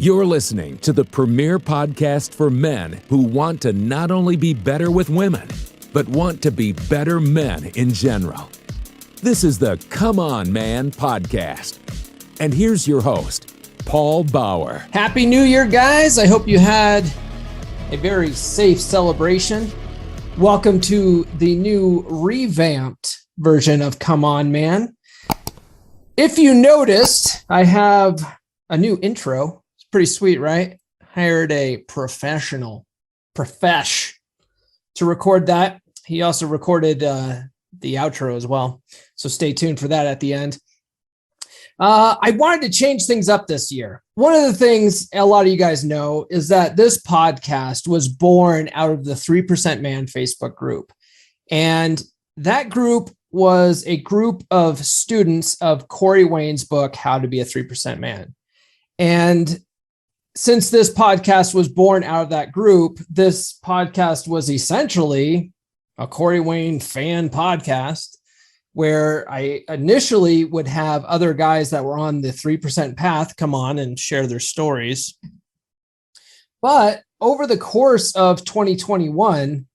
You're listening to the premier podcast for men who want to not only be better with women, but want to be better men in general. This is the Come On Man podcast. And here's your host, Paul Bauer. Happy New Year, guys. I hope you had a very safe celebration. Welcome to the new revamped version of Come On Man. If you noticed, I have a new intro. It's pretty sweet, right? Hired a professional to record that. He also recorded the outro as well. So stay tuned for that at the end. I wanted to change things up this year. One of the things a lot of you guys know is that this podcast was born out of the 3% Man Facebook group. And that group was a group of students of Corey Wayne's book, How to Be a 3% Man. And since this podcast was born out of that group, this podcast was essentially a Corey Wayne fan podcast, where I initially would have other guys that were on the 3% path come on and share their stories. But over the course of 2021,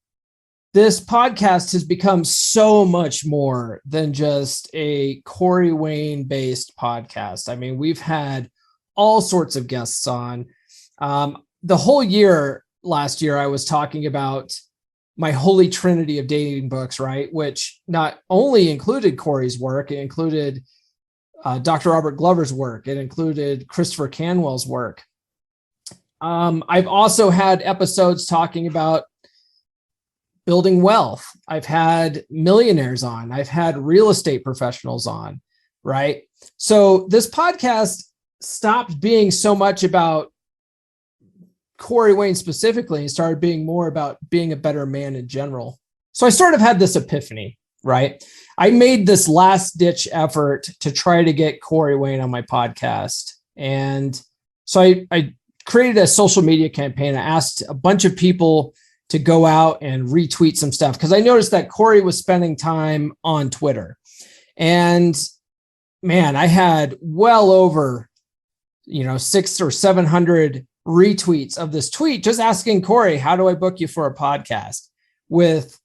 this podcast has become so much more than just a Corey Wayne based podcast. I mean, we've had all sorts of guests on. The whole year, last year, I was talking about my holy trinity of dating books, right? Which not only included Corey's work, it included Dr. Robert Glover's work. It included Christopher Canwell's work. I've also had episodes talking about building wealth. I've had millionaires on. I've had real estate professionals on, right? So this podcast stopped being so much about Corey Wayne specifically and started being more about being a better man in general. So I sort of had this epiphany, right? I made this last ditch effort to try to get Corey Wayne on my podcast. And so I created a social media campaign. I asked a bunch of people to go out and retweet some stuff because I noticed that Corey was spending time on Twitter. And man, I had well over 600 or 700 retweets of this tweet just asking Corey, how do I book you for a podcast? With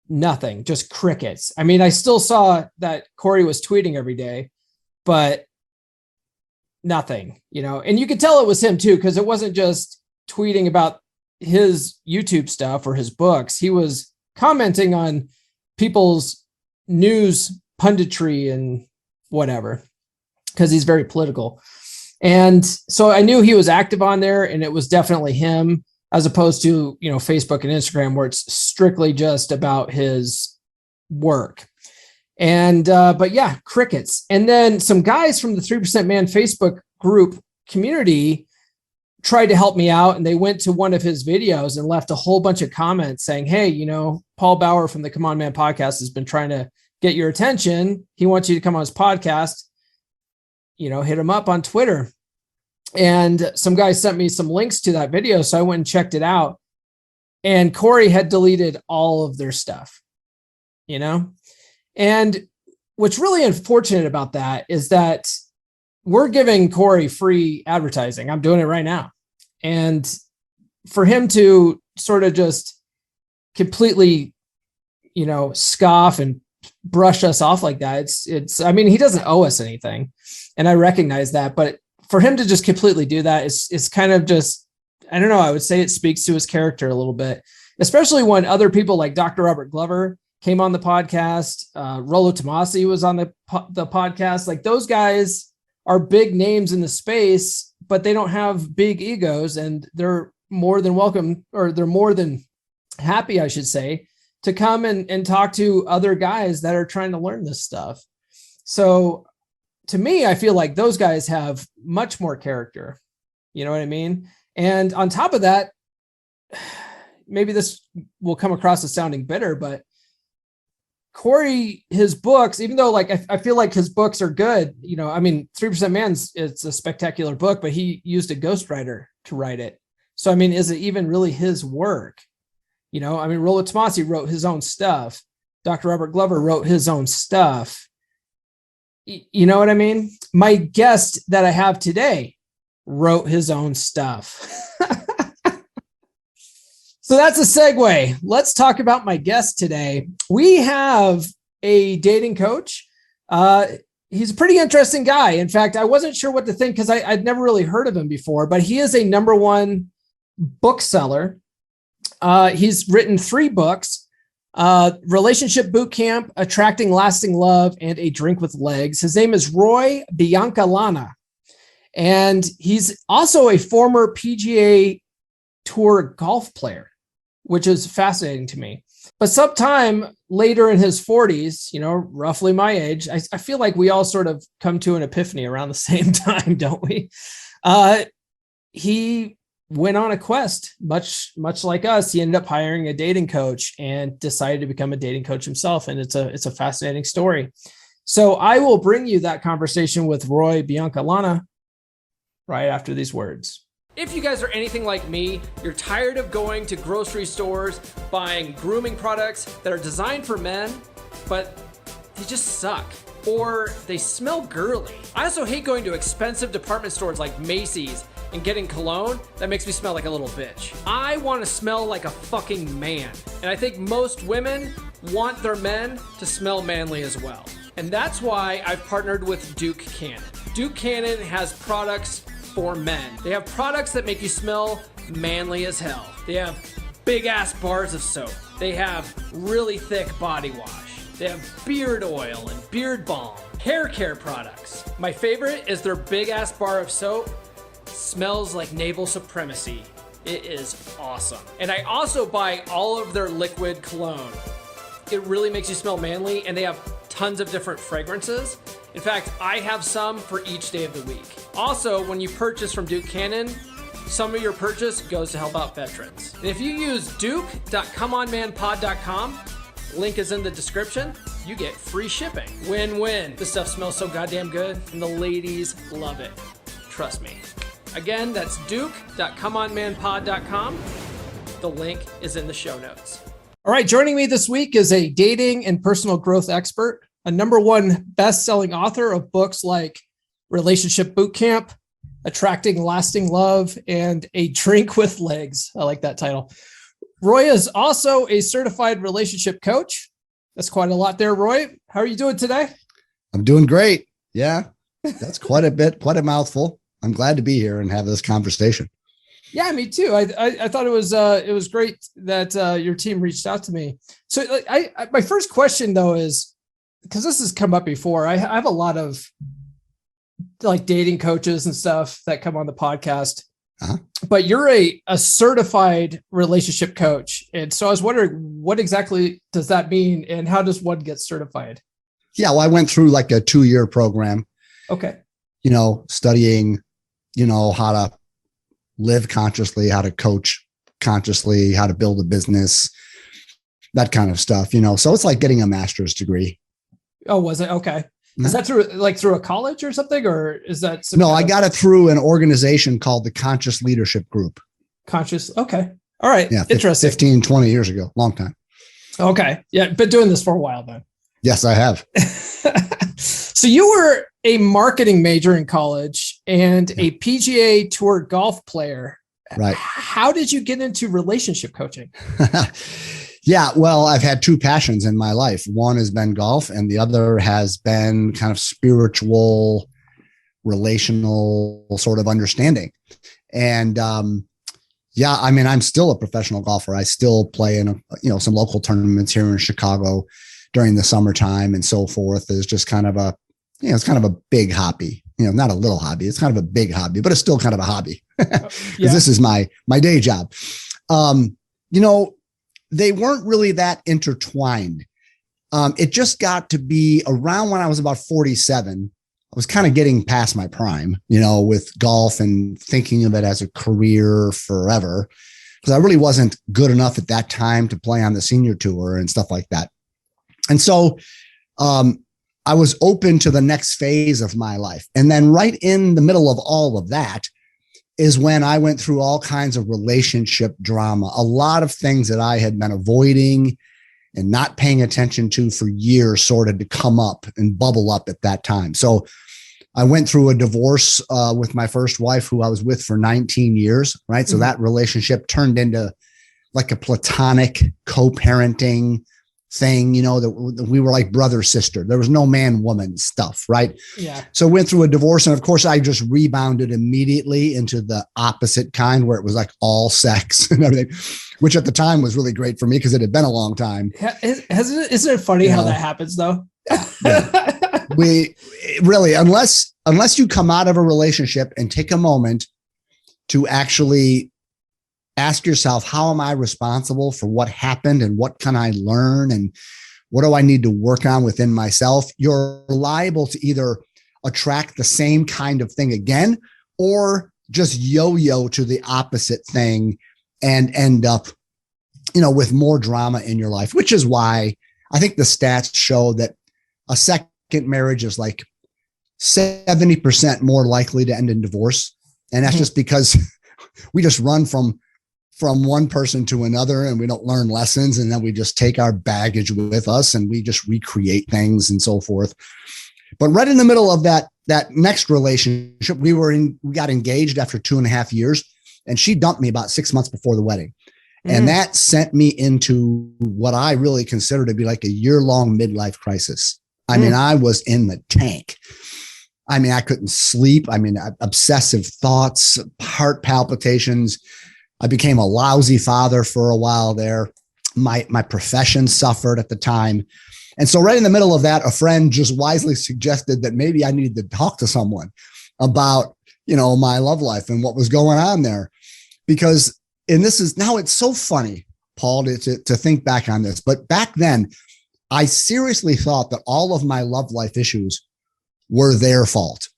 nothing, just crickets. I mean, I still saw that Corey was tweeting every day, but nothing, and you could tell it was him too, because it wasn't just tweeting about his YouTube stuff or his books. He was commenting on people's news punditry and whatever, because he's very political. And so I knew he was active on there, and it was definitely him, as opposed to, Facebook and Instagram, where it's strictly just about his work. And, but yeah, crickets. And then some guys from the 3% Man Facebook group community tried to help me out. And they went to one of his videos and left a whole bunch of comments saying, hey, Paul Bauer from the Come On Man podcast has been trying to get your attention. He wants you to come on his podcast. Hit him up on Twitter. And some guy sent me some links to that video. So I went and checked it out. And Corey had deleted all of their stuff, And what's really unfortunate about that is that we're giving Corey free advertising. I'm doing it right now. And for him to sort of just completely, scoff and brush us off like that, he doesn't owe us anything. And I recognize that, but for him to just completely do that, it's kind of just, I don't know, I would say it speaks to his character a little bit, especially when other people like Dr. Robert Glover came on the podcast. Rollo Tomasi was on the podcast. Like, those guys are big names in the space, but they don't have big egos, and they're more than welcome, or they're more than happy, I should say, to come and talk to other guys that are trying to learn this stuff. So to me, I feel like those guys have much more character. You know what I mean? And on top of that, maybe this will come across as sounding bitter, but Corey, his books, even though I feel like his books are good, 3% Man's, it's a spectacular book, but he used a ghostwriter to write it. So, is it even really his work? Rollo Tomasi wrote his own stuff. Dr. Robert Glover wrote his own stuff. You know what I mean? My guest that I have today wrote his own stuff. So that's a segue. Let's talk about my guest today. We have a dating coach. He's a pretty interesting guy. In fact, I wasn't sure what to think because I'd never really heard of him before, but he is a #1 bookseller. He's written 3 books, Relationship Boot Camp, Attracting Lasting Love, and A Drink with Legs. His name is Roy Biancalana, and he's also a former PGA Tour golf player, which is fascinating to me. But sometime later in his 40s, roughly my age, I feel like we all sort of come to an epiphany around the same time, don't we? He went on a quest, much like us. He ended up hiring a dating coach and decided to become a dating coach himself. And it's a fascinating story. So I will bring you that conversation with Roy Biancalana right after these words. If you guys are anything like me, you're tired of going to grocery stores, buying grooming products that are designed for men, but they just suck, or they smell girly. I also hate going to expensive department stores like Macy's and getting cologne that makes me smell like a little bitch. I want to smell like a fucking man. And I think most women want their men to smell manly as well. And that's why I've partnered with Duke Cannon. Duke Cannon has products for men. They have products that make you smell manly as hell. They have big ass bars of soap. They have really thick body wash. They have beard oil and beard balm, hair care products. My favorite is their big ass bar of soap. Smells like naval supremacy. It is awesome. And I also buy all of their liquid cologne. It really makes you smell manly, and they have tons of different fragrances. In fact, I have some for each day of the week. Also, when you purchase from Duke Cannon, some of your purchase goes to help out veterans. And if you use duke.comeonmanpod.com, link is in the description, you get free shipping. Win-win. This stuff smells so goddamn good, and the ladies love it. Trust me. Again, that's duke.comeonmanpod.com. The link is in the show notes. All right, joining me this week is a dating and personal growth expert, a #1 best-selling author of books like Relationship Boot Camp, Attracting Lasting Love, and A Drink with Legs. I like that title. Roy is also a certified relationship coach. That's quite a lot there, Roy. How are you doing today? I'm doing great. Yeah, that's quite a mouthful. I'm glad to be here and have this conversation. Yeah, me too. I thought it was great that your team reached out to me. So my first question though is, because this has come up before, I have a lot of like dating coaches and stuff that come on the podcast, but you're a certified relationship coach. And so I was wondering, what exactly does that mean? And how does one get certified? Yeah, well, I went through like a 2-year program. Okay. Studying, how to live consciously, how to coach consciously, how to build a business, that kind of stuff, so it's like getting a master's degree. Oh, was it? Okay. Is that through a college or something, or is that? No, I got it through an organization called the Conscious Leadership Group. Conscious. Okay. All right. Yeah. Interesting. 15, 20 years ago. Long time. Okay. Yeah. Been doing this for a while then. Yes, I have. So you were a marketing major in college and a PGA Tour golf player. Right. How did you get into relationship coaching? Yeah, well, I've had 2 passions in my life. One has been golf, and the other has been kind of spiritual, relational sort of understanding. And yeah, I mean, I'm still a professional golfer. I still play in some local tournaments here in Chicago during the summertime and so forth. Is just kind of a it's kind of a big hobby. Not a little hobby. It's kind of a big hobby, but it's still kind of a hobby because this is my day job. They weren't really that intertwined. It just got to be around when I was about 47. I was kind of getting past my prime, with golf and thinking of it as a career forever, because I really wasn't good enough at that time to play on the senior tour and stuff like that. And so I was open to the next phase of my life. And then right in the middle of all of that is when I went through all kinds of relationship drama, a lot of things that I had been avoiding and not paying attention to for years started to come up and bubble up at that time. So I went through a divorce with my first wife, who I was with for 19 years, right? So that relationship turned into like a platonic co-parenting thing, that we were like brother, sister. There was no man, woman stuff, right? Yeah. So went through a divorce. And of course, I just rebounded immediately into the opposite kind, where it was like all sex and everything, which at the time was really great for me because it had been a long time. Isn't it funny how that happens though? Yeah. We really, unless you come out of a relationship and take a moment to actually ask yourself, how am I responsible for what happened and what can I learn and what do I need to work on within myself? You're liable to either attract the same kind of thing again or just yo-yo to the opposite thing and end up, with more drama in your life, which is why I think the stats show that a second marriage is like 70% more likely to end in divorce. And that's just because we just run from one person to another and we don't learn lessons. And then we just take our baggage with us and we just recreate things and so forth. But right in the middle of that next relationship, we got engaged after 2.5 years, and she dumped me about 6 months before the wedding. And that sent me into what I really consider to be like a year-long midlife crisis. I mean, I was in the tank. I mean, I couldn't sleep. I mean, obsessive thoughts, heart palpitations. I became a lousy father for a while there. My profession suffered at the time. And so right in the middle of that, a friend just wisely suggested that maybe I needed to talk to someone about, my love life and what was going on there. Because, and this is now, it's so funny, Paul, to think back on this. But back then, I seriously thought that all of my love life issues were their fault.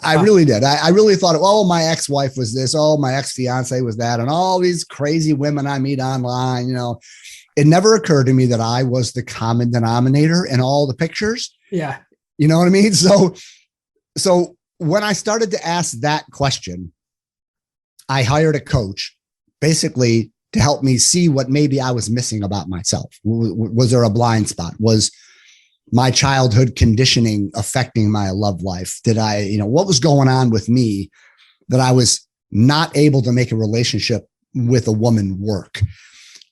I really did. I really thought, my ex-wife was this. Oh, my ex-fiance was that. And all these crazy women I meet online, it never occurred to me that I was the common denominator in all the pictures. Yeah. You know what I mean? So when I started to ask that question, I hired a coach basically to help me see what maybe I was missing about myself. Was there a blind spot? Was my childhood conditioning affecting my love life? Did I, what was going on with me that I was not able to make a relationship with a woman work?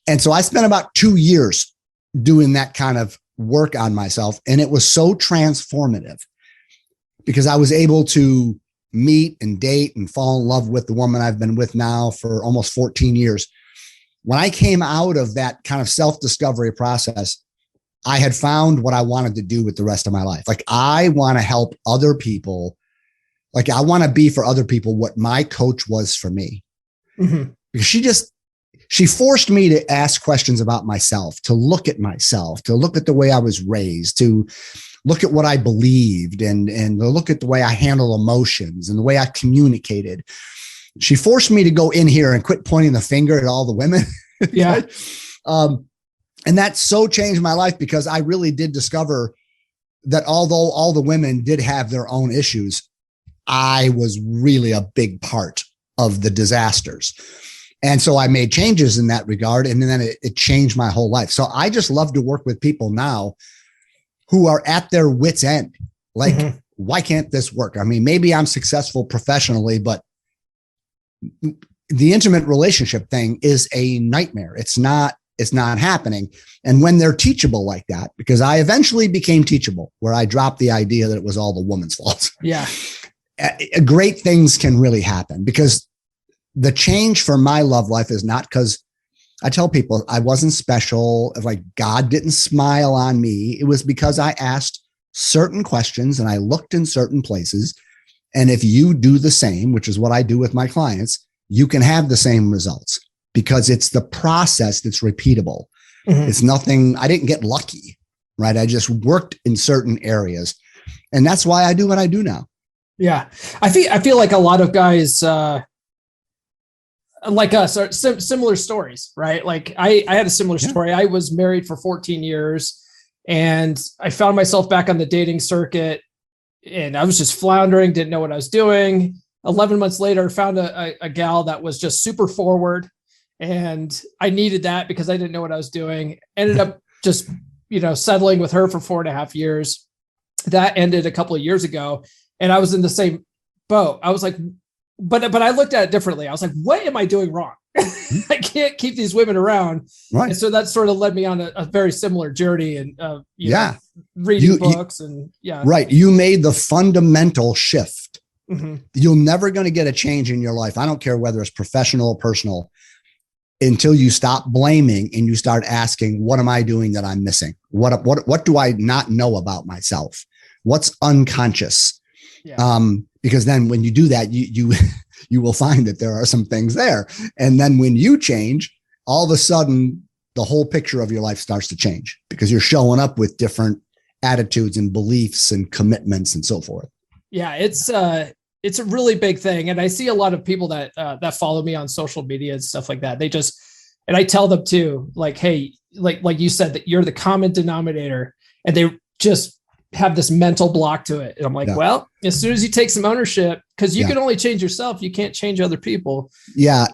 And so I spent about 2 years doing that kind of work on myself. And it was so transformative because I was able to meet and date and fall in love with the woman I've been with now for almost 14 years. When I came out of that kind of self-discovery process, I had found what I wanted to do with the rest of my life. Like, I want to help other people. Like, I want to be for other people what my coach was for me. Because she forced me to ask questions about myself, to look at myself, to look at the way I was raised, to look at what I believed and to look at the way I handle emotions and the way I communicated. She forced me to go in here and quit pointing the finger at all the women. Yeah. And that so changed my life because I really did discover that although all the women did have their own issues, I was really a big part of the disasters. And so I made changes in that regard. And then it changed my whole life. So I just love to work with people now who are at their wits' end. Like, why can't this work? I mean, maybe I'm successful professionally, but the intimate relationship thing is a nightmare. It's not happening. And when they're teachable like that, because I eventually became teachable, where I dropped the idea that it was all the woman's fault. Yeah. Great things can really happen, because the change for my love life is not because I tell people I wasn't special, like God didn't smile on me. It was because I asked certain questions and I looked in certain places. And if you do the same, which is what I do with my clients, you can have the same results, because it's the process that's repeatable. It's nothing, I didn't get lucky, right? I just worked in certain areas, and that's why I do what I do now. Yeah. I feel like a lot of guys, like us, are similar stories, right? Like I had a similar story. I was married for 14 years and I found myself back on the dating circuit, and I was just floundering, didn't know what I was doing. 11 months later, found a gal that was just super forward, and I needed that because I didn't know what I was doing. Ended up just, settling with her for 4.5 years. That ended a couple of years ago. And I was in the same boat. I was like, but I looked at it differently. I was like, what am I doing wrong? I can't keep these women around. Right. And so that sort of led me on a very similar journey and, reading books and Right. You made the fundamental shift. Mm-hmm. You're never going to get a change in your life. I don't care whether it's professional or personal until you stop blaming and you start asking, what am I doing that I'm missing? What do I not know about myself? What's unconscious? Yeah. Because then when you do that, you will find that there are some things there. And then when you change, all of a sudden, the whole picture of your life starts to change because you're showing up with different attitudes and beliefs and commitments and so forth. Yeah, it's a really big thing. And I see a lot of people that follow me on social media and stuff like that. And I tell them too, like, hey, like you said, that you're the common denominator, and they just have this mental block to it. And I'm like, well, as soon as you take some ownership, because you can only change yourself, you can't change other people. Yeah.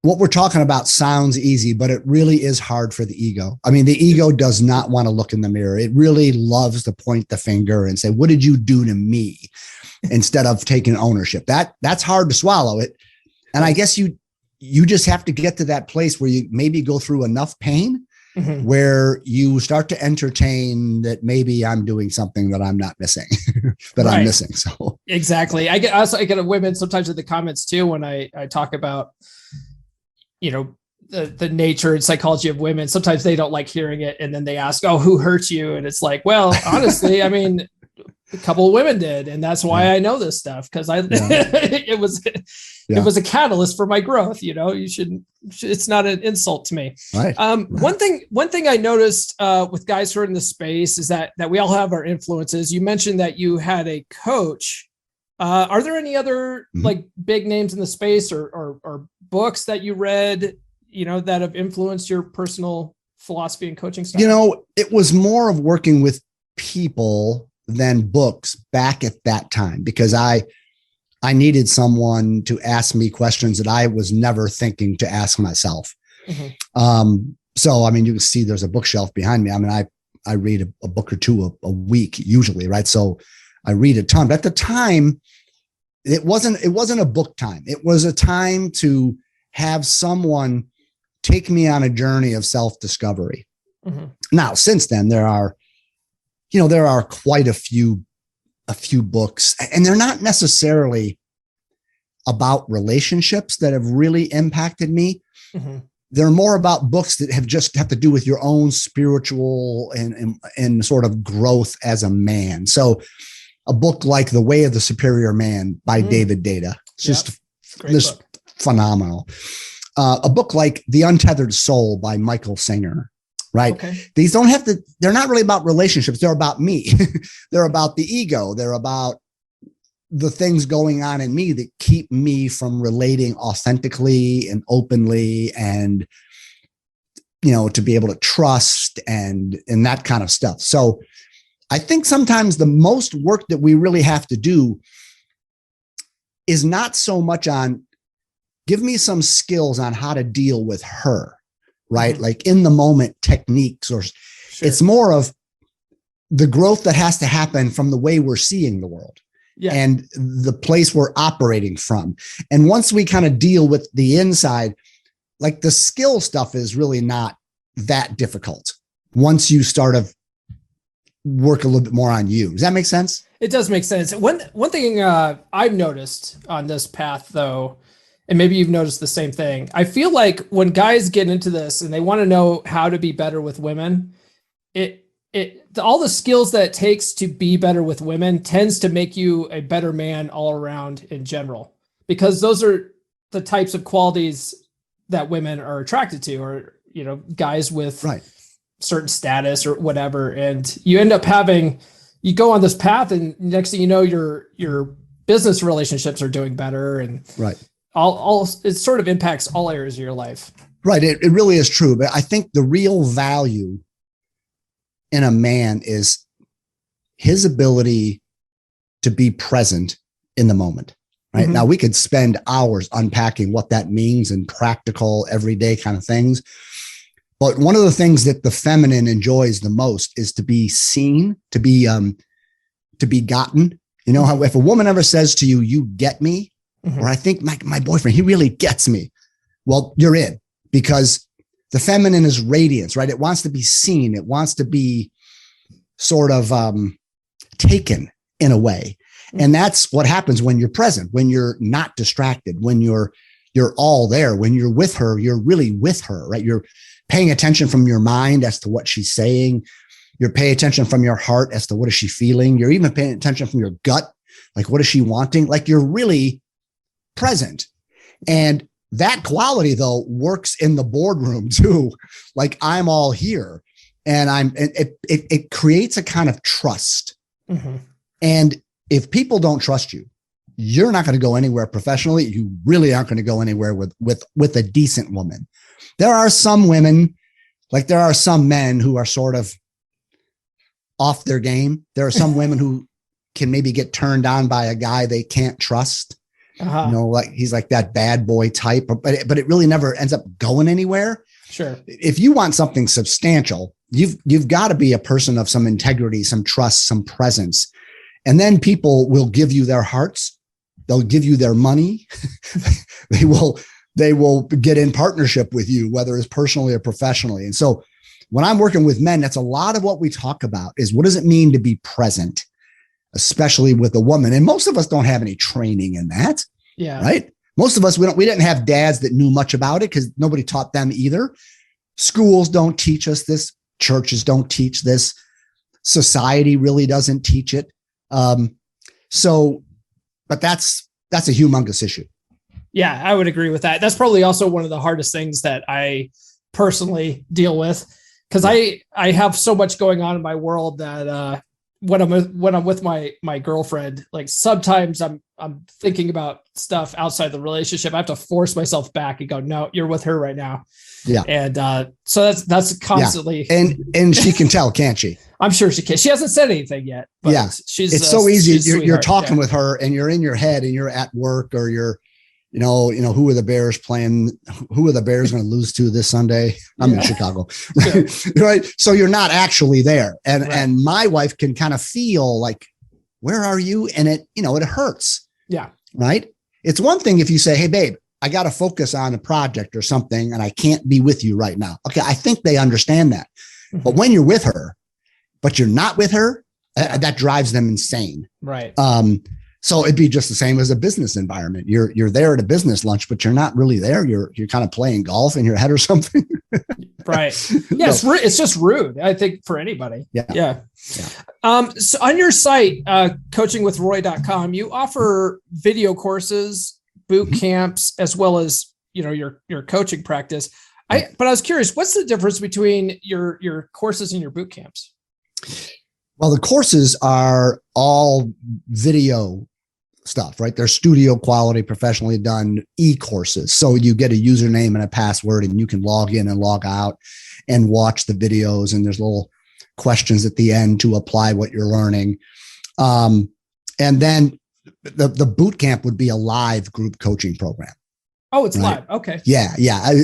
What we're talking about sounds easy, but it really is hard for the ego. I mean, the ego does not want to look in the mirror. It really loves to point the finger and say, what did you do to me? Instead of taking ownership. That's hard to swallow it. And I guess you just have to get to that place where you maybe go through enough pain where you start to entertain that maybe I'm doing something that I'm not missing, I'm missing. So exactly. I get women sometimes in the comments too, when I talk about, the nature and psychology of women. Sometimes they don't like hearing it. And then they ask, oh, who hurt you? And it's like, well, honestly, I mean, a couple of women did. And that's why I know this stuff. Cause it was a catalyst for my growth. It's not an insult to me. Right. One thing I noticed with guys who are in the space is that we all have our influences. You mentioned that you had a coach. Are there any other like big names in the space or books that you read, that have influenced your personal philosophy and coaching style? It was more of working with people than books back at that time, because I needed someone to ask me questions that I was never thinking to ask myself. So, I mean, you can see there's a bookshelf behind me. I mean, I read a book or two a week usually. Right. So I read a ton, but at the time it wasn't a book time. It was a time to have someone take me on a journey of self-discovery. Now, since then there are quite a few books, and they're not necessarily about relationships that have really impacted me. They're more about books that have to do with your own spiritual and sort of growth as a man. So a book like The Way of the Superior Man by David Data. It's just phenomenal. A book like The Untethered Soul by Michael Singer. Right. Okay. These they're not really about relationships. They're about me. They're about the ego. They're about the things going on in me that keep me from relating authentically and openly and, to be able to trust and that kind of stuff. So I think sometimes the most work that we really have to do is not so much on give me some skills on how to deal with her. Right. Like in the moment techniques, or it's more of the growth that has to happen from the way we're seeing the world and the place we're operating from. And once we kind of deal with the inside, like the skill stuff is really not that difficult once you start to work a little bit more on you. Does that make sense? It does make sense. One thing I've noticed on this path, though, and maybe you've noticed the same thing, I feel like when guys get into this and they want to know how to be better with women, all the skills that it takes to be better with women tends to make you a better man all around in general, because those are the types of qualities that women are attracted to, or, guys with certain status or whatever. And you end up you go on this path, and next thing you know, your business relationships are doing better, and all it sort of impacts all areas of your life. Right. It really is true. But I think the real value in a man is his ability to be present in the moment. Right. Now we could spend hours unpacking what that means and practical everyday kind of things. But one of the things that the feminine enjoys the most is to be seen, to be gotten, You know how if a woman ever says to you, "You get me," or "I think my boyfriend, he really gets me," well, you're in, because the feminine is radiance, right? It wants to be seen. It wants to be sort of taken in a way. And that's what happens when you're present, when you're not distracted, when you're all there, when you're with her, you're really with her, right? You're paying attention from your mind as to what she's saying. You're paying attention from your heart as to what is she feeling. You're even paying attention from your gut. Like, what is she wanting? Like, you're really present. And that quality, though, works in the boardroom too. Like, I'm all here, and it creates a kind of trust. And if people don't trust you, you're not going to go anywhere professionally. You really aren't going to go anywhere with a decent woman. There are some women, like there are some men who are sort of off their game. There are some women who can maybe get turned on by a guy they can't trust. You know, like he's like that bad boy type, but it really never ends up going anywhere. Sure. If you want something substantial, you've got to be a person of some integrity, some trust, some presence. And then people will give you their hearts. They'll give you their money. They will get in partnership with you, whether it's personally or professionally. And so when I'm working with men, that's a lot of what we talk about is, what does it mean to be present, especially with a woman? And most of us don't have any training in that. Yeah. Right. Most of us, we didn't have dads that knew much about it because nobody taught them either. Schools don't teach us this. Churches don't teach this. Society really doesn't teach it. But that's a humongous issue. Yeah, I would agree with that. That's probably also one of the hardest things that I personally deal with, because I have so much going on in my world that when I'm with my girlfriend, like sometimes I'm thinking about stuff outside the relationship. I have to force myself back and go, no, you're with her right now. Yeah. And so that's constantly. Yeah. And she can tell, can't she? I'm sure she can. She hasn't said anything yet. But yeah. It's so easy. You're talking with her and you're in your head and you're at work, or you're, you know, who are the Bears playing? Who are the Bears going to lose to this Sunday? I'm in Chicago. Right? Right. So you're not actually there. And my wife can kind of feel like, where are you? And it hurts. Yeah. Right. It's one thing if you say, hey, babe, I got to focus on a project or something and I can't be with you right now. Okay. I think they understand that. But when you're with her, but you're not with her, that drives them insane. Right. So it'd be just the same as a business environment. You're there at a business lunch, but you're not really there. You're kind of playing golf in your head or something. Right. Yeah. It's just rude, I think, for anybody. Yeah. So on your site, coachingwithroy.com, you offer video courses, boot camps, as well as, your coaching practice. But I was curious, what's the difference between your courses and your boot camps? Well, the courses are all video stuff, right? They're studio quality, professionally done e-courses. So you get a username and a password and you can log in and log out and watch the videos. And there's little questions at the end to apply what you're learning. And then the boot camp would be a live group coaching program. Oh, it's live. Okay. Yeah.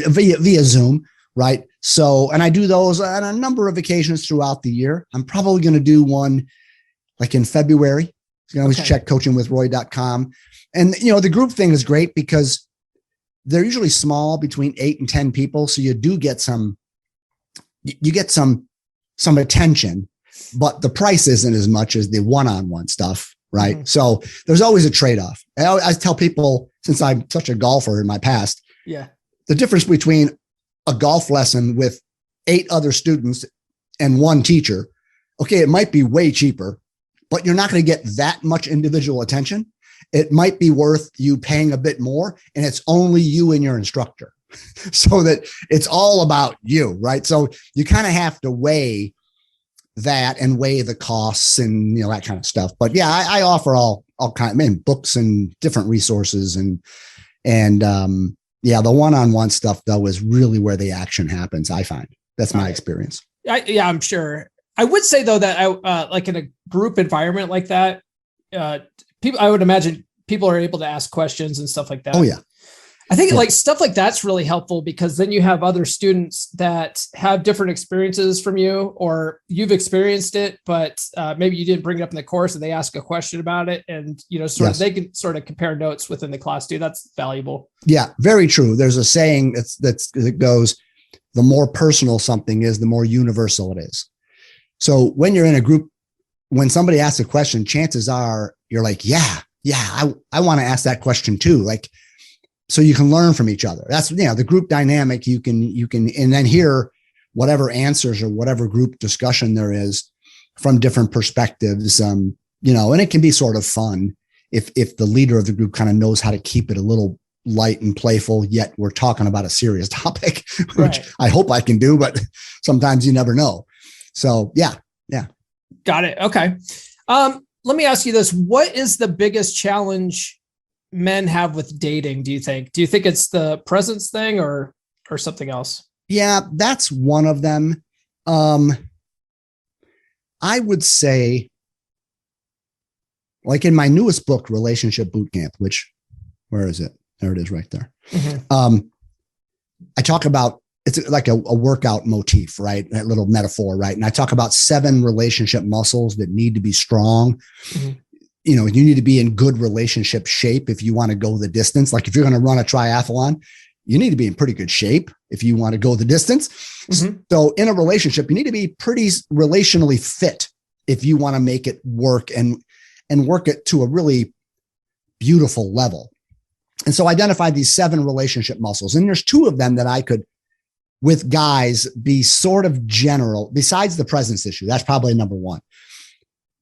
Via Zoom. Right. So, and I do those on a number of occasions throughout the year. I'm probably going to do one like in February. You can always check coachingwithroy.com. And, the group thing is great because they're usually small, between 8 and 10 people. So you do get some attention, but the price isn't as much as the one-on-one stuff. Right. Mm-hmm. So there's always a trade-off. I tell people, since I'm such a golfer in my past, the difference between a golf lesson with 8 other students and one teacher. Okay. It might be way cheaper, but you're not going to get that much individual attention. It might be worth you paying a bit more, and it's only you and your instructor, so that it's all about you. Right. So you kind of have to weigh that and weigh the costs and, that kind of stuff. But yeah, I offer all kinds of books and different resources and the one-on-one stuff, though, is really where the action happens. I find that's my experience. I'm sure. I would say, though, that like in a group environment like that, I would imagine people are able to ask questions and stuff like that. Oh, yeah. I think like stuff like that's really helpful because then you have other students that have different experiences from you, or you've experienced it, but maybe you didn't bring it up in the course and they ask a question about it, and sort of they can sort of compare notes within the class too. That's valuable. Yeah, very true. There's a saying that goes, the more personal something is, the more universal it is. So when you're in a group, when somebody asks a question, chances are you're like, I want to ask that question too. Like, so you can learn from each other. That's, the group dynamic. You can, and then hear whatever answers or whatever group discussion there is from different perspectives. And it can be sort of fun if the leader of the group kind of knows how to keep it a little light and playful, yet we're talking about a serious topic, which I hope I can do, but sometimes you never know. So yeah. Got it. Okay. Let me ask you this. What is the biggest challenge men have with dating, do you think? Do you think it's the presence thing or something else? Yeah, that's one of them. I would say, like in my newest book, Relationship Bootcamp, which, where is it? There it is right there. Mm-hmm. I talk about, it's like a workout motif, right? That little metaphor, right? And I talk about 7 relationship muscles that need to be strong. Mm-hmm. You need to be in good relationship shape if you want to go the distance. Like if you're going to run a triathlon, you need to be in pretty good shape if you want to go the distance. Mm-hmm. So in a relationship, you need to be pretty relationally fit if you want to make it work and work it to a really beautiful level. And so identify these 7 relationship muscles. And there's 2 of them that I could, with guys, be sort of general, besides the presence issue. That's probably number 1.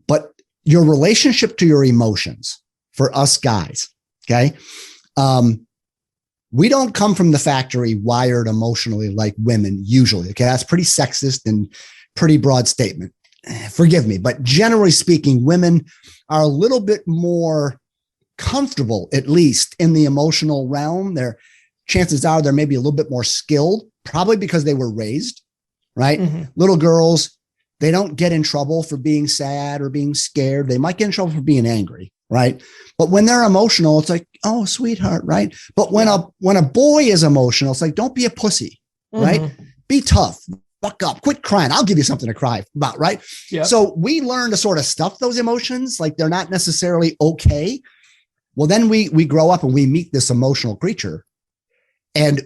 But your relationship to your emotions for us guys, okay? We don't come from the factory wired emotionally like women usually, okay? That's pretty sexist and pretty broad statement. Forgive me, but generally speaking, women are a little bit more comfortable, at least in the emotional realm. Chances are they're maybe a little bit more skilled, probably because they were raised, right? Mm-hmm. Little girls, they don't get in trouble for being sad or being scared. They might get in trouble for being angry, right? But when they're emotional, it's like, oh, sweetheart, right? But when a boy is emotional, it's like, don't be a pussy, right? Mm-hmm. Be tough, buck up, quit crying. I'll give you something to cry about, right? Yep. So we learn to sort of stuff those emotions like they're not necessarily okay. Well, then we grow up and we meet this emotional creature and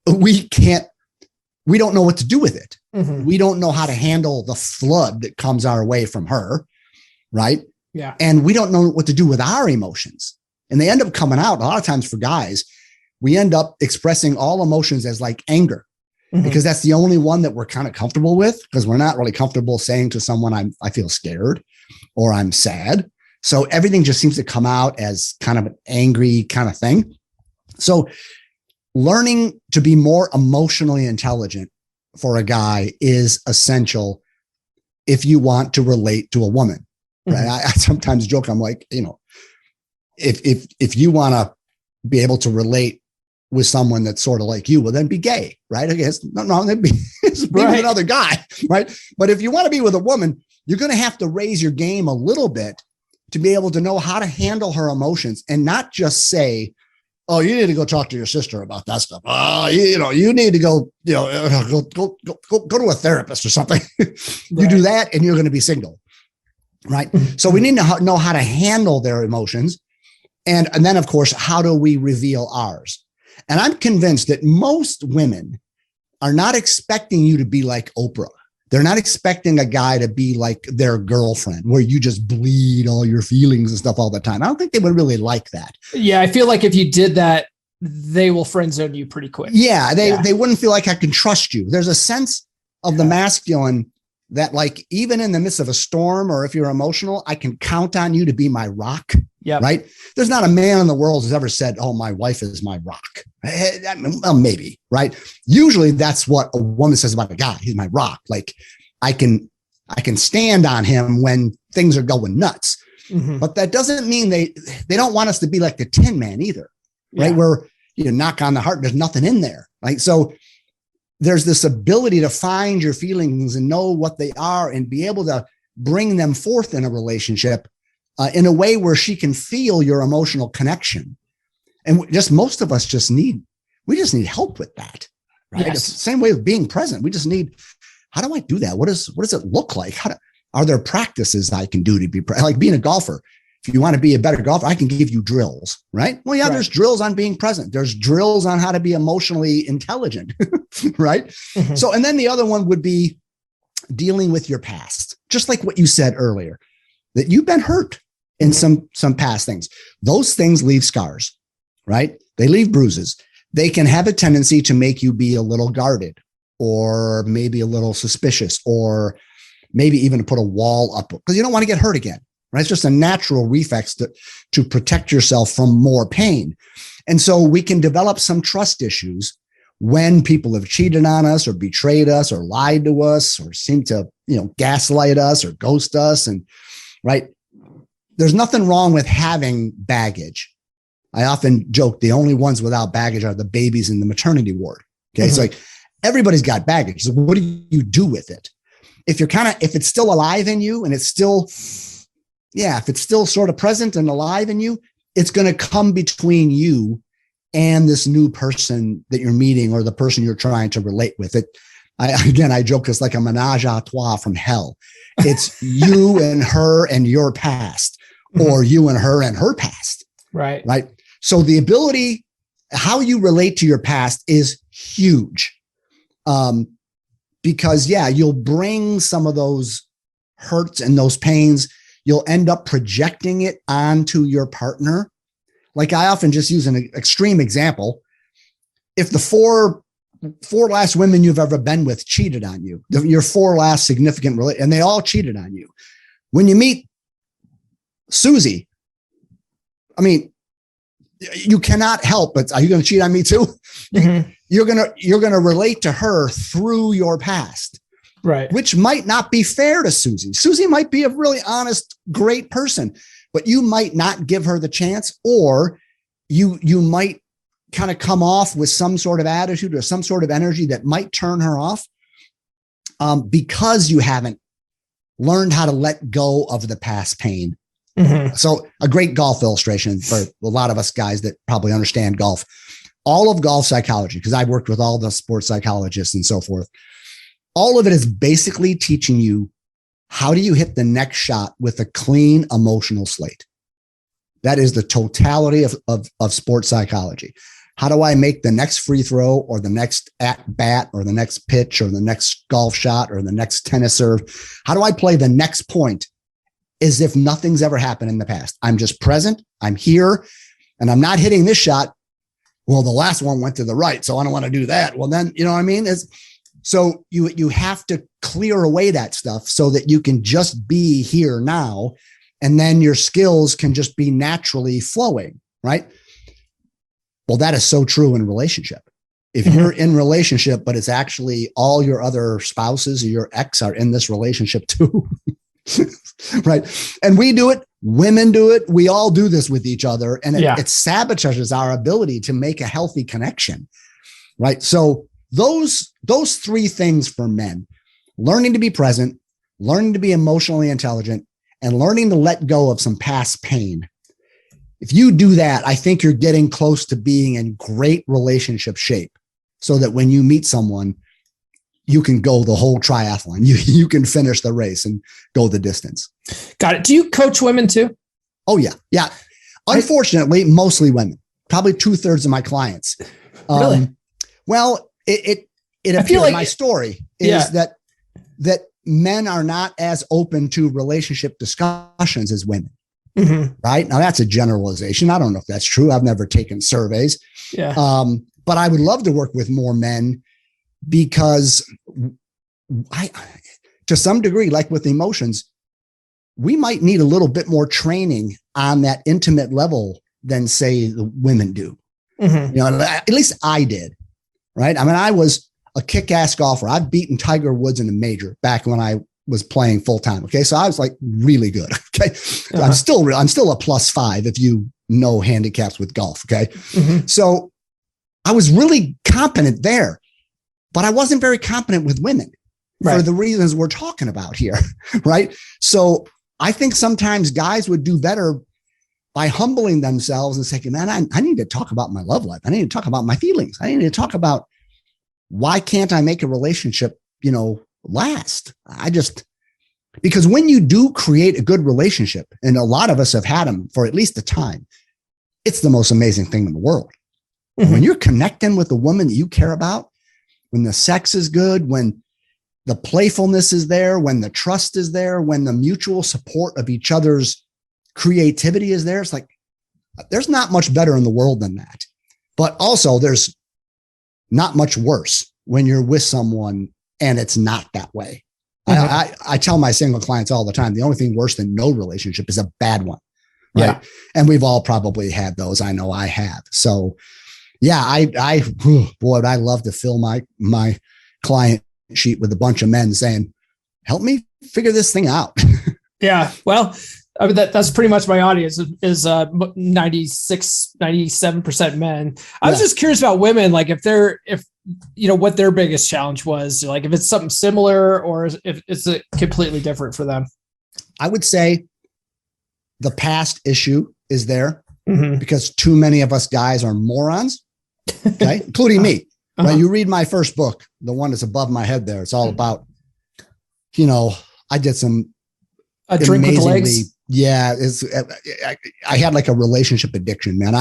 we don't know what to do with it. Mm-hmm. We don't know how to handle the flood that comes our way from her. Right. Yeah. And we don't know what to do with our emotions. And they end up coming out a lot of times for guys. We end up expressing all emotions as like anger, mm-hmm. because that's the only one that we're kind of comfortable with, because we're not really comfortable saying to someone, I feel scared or I'm sad. So everything just seems to come out as kind of an angry kind of thing. So learning to be more emotionally intelligent for a guy is essential if you want to relate to a woman, right? Mm-hmm. I sometimes joke, I'm like, if you want to be able to relate with someone that's sort of like you, well, then be gay, right? I guess no, then be with another guy, right? But if you want to be with a woman, you're going to have to raise your game a little bit to be able to know how to handle her emotions and not just say, oh, you need to go talk to your sister about that stuff. You need to go to a therapist or something. You do that and you're going to be single, right? So we need to know how to handle their emotions. And then, of course, how do we reveal ours? And I'm convinced that most women are not expecting you to be like Oprah. They're not expecting a guy to be like their girlfriend, where you just bleed all your feelings and stuff all the time. I don't think they would really like that. Yeah, I feel like if you did that, they will friend zone you pretty quick. Yeah, they wouldn't feel like I can trust you. There's a sense of the masculine that, like, even in the midst of a storm or if you're emotional, I can count on you to be my rock. Yeah. Right. There's not a man in the world who's ever said, oh, my wife is my rock. Well, maybe. Right. Usually that's what a woman says about a guy. He's my rock. Like I can stand on him when things are going nuts. Mm-hmm. But that doesn't mean they don't want us to be like the Tin Man either. Right. Where you knock on the heart, there's nothing in there. Right. So there's this ability to find your feelings and know what they are and be able to bring them forth in a relationship in a way where she can feel your emotional connection. And just most of us we just need help with that. Right. Yes. It's the same way with being present. We just need, how do I do that? What does it look like? Are there practices I can do to be like being a golfer? If you want to be a better golfer, I can give you drills, right? Well, yeah, right. There's drills on being present. There's drills on how to be emotionally intelligent, right? Mm-hmm. So, and then the other one would be dealing with your past, just like what you said earlier, that you've been hurt in some past things. Those things leave scars, right? They leave bruises. They can have a tendency to make you be a little guarded or maybe a little suspicious or maybe even to put a wall up because you don't want to get hurt again. Right? It's just a natural reflex to protect yourself from more pain. And so we can develop some trust issues when people have cheated on us or betrayed us or lied to us or seem to, gaslight us or ghost us. And right. There's nothing wrong with having baggage. I often joke the only ones without baggage are the babies in the maternity ward. Okay. Mm-hmm. It's like everybody's got baggage. So what do you do with it? If it's still alive in you and it's still, if it's still sort of present and alive in you, it's going to come between you and this new person that you're meeting or the person you're trying to relate with. I joke it's like a menage a trois from hell. It's you and her and your past, or you and her past. Right. Right. So the ability, how you relate to your past is huge. Because you'll bring some of those hurts and those pains. You'll end up projecting it onto your partner. Like I often just use an extreme example. If the four last women you've ever been with cheated on you, your four last significant and they all cheated on you. When you meet Susie, I mean, you cannot help but, are you going to cheat on me too? Mm-hmm. You're going to relate to her through your past. Right. Which might not be fair to Susie. Susie might be a really honest, great person, but you might not give her the chance, or you might kind of come off with some sort of attitude or some sort of energy that might turn her off because you haven't learned how to let go of the past pain. Mm-hmm. So a great golf illustration for a lot of us guys that probably understand golf, all of golf psychology, because I've worked with all the sports psychologists and so forth. All of it is basically teaching you how do you hit the next shot with a clean emotional slate. That is the totality of sports psychology. How do I make the next free throw or the next at bat or the next pitch or the next golf shot or the next tennis serve? How do I play the next point as if nothing's ever happened in the past? I'm just present. I'm here and I'm not hitting this shot. Well, the last one went to the right, so I don't want to do that. Well, then, you know what I mean? So you have to clear away that stuff so that you can just be here now. And then your skills can just be naturally flowing, right? Well, that is so true in a relationship. If you're in relationship, but it's actually all your other spouses or your ex are in this relationship too, right? And we do it, women do it. We all do this with each other. And it sabotages our ability to make a healthy connection, right? So those three things for men: learning to be present, learning to be emotionally intelligent, and learning to let go of some past pain. If you do that, I think you're getting close to being in great relationship shape so that when you meet someone, you can go the whole triathlon. You can finish the race and go the distance. Got it. Do you coach women too? Oh, yeah. Yeah. Unfortunately, mostly women, probably 2/3 of my clients. Really? Well, it appears like my story is that men are not as open to relationship discussions as women. Mm-hmm. Right now, that's a generalization. I don't know if that's true. I've never taken surveys. Yeah. But I would love to work with more men because to some degree, like with emotions, we might need a little bit more training on that intimate level than say the women do. Mm-hmm. At least I did. Right. I mean, I was a kick-ass golfer. I've beaten Tiger Woods in a major back when I was playing full time. Okay. So I was like really good. Okay. Uh-huh. I'm still a +5 if you know handicaps with golf. Okay. Mm-hmm. So I was really competent there, but I wasn't very competent with women for the reasons we're talking about here. Right. So I think sometimes guys would do better by humbling themselves and saying, man, I need to talk about my love life. I need to talk about my feelings. I need to talk about why can't I make a relationship, last? Because when you do create a good relationship, and a lot of us have had them for at least a time, it's the most amazing thing in the world. Mm-hmm. When you're connecting with the woman that you care about, when the sex is good, when the playfulness is there, when the trust is there, when the mutual support of each other's creativity is there, it's like, there's not much better in the world than that. But also there's not much worse when you're with someone and it's not that way. Mm-hmm. I tell my single clients all the time, the only thing worse than no relationship is a bad one. Right. Yeah. And we've all probably had those. I know I have. So yeah, I love to fill my client sheet with a bunch of men saying, help me figure this thing out. Yeah. Well, I mean, that's pretty much my audience is 96, 97% men. I was just curious about women, like if what their biggest challenge was, like if it's something similar or if it's completely different for them. I would say the past issue is there mm-hmm. because too many of us guys are morons, okay, including me. Uh-huh. Right? You read my first book, the one that's above my head there. It's all about, I did some a drink with the legs. Yeah, I had like a relationship addiction, man.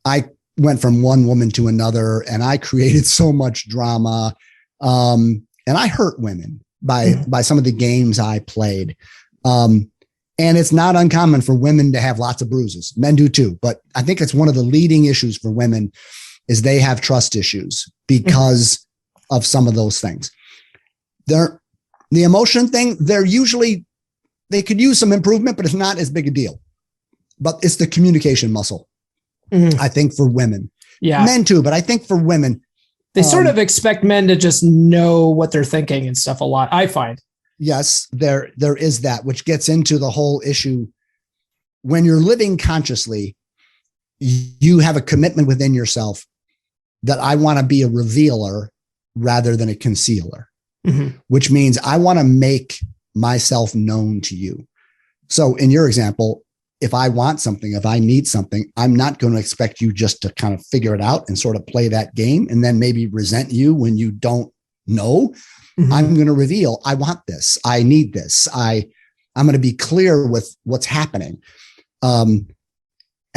I went from one woman to another, and I created so much drama, and I hurt women by some of the games I played. And it's not uncommon for women to have lots of bruises. Men do too, but I think it's one of the leading issues for women is they have trust issues because of some of those things. The emotion thing, they could use some improvement, but it's not as big a deal. But it's the communication muscle, I think, for women. Yeah. Men too, but I think for women. They sort of expect men to just know what they're thinking and stuff a lot, I find. Yes, there is that, which gets into the whole issue. When you're living consciously, you have a commitment within yourself that I want to be a revealer rather than a concealer, which means I want to make myself known to you. So in your example, if I want something, if I need something, I'm not going to expect you just to kind of figure it out and sort of play that game and then maybe resent you when you don't know. I'm going to reveal, I want this. I need this. I'm going to be clear with what's happening. And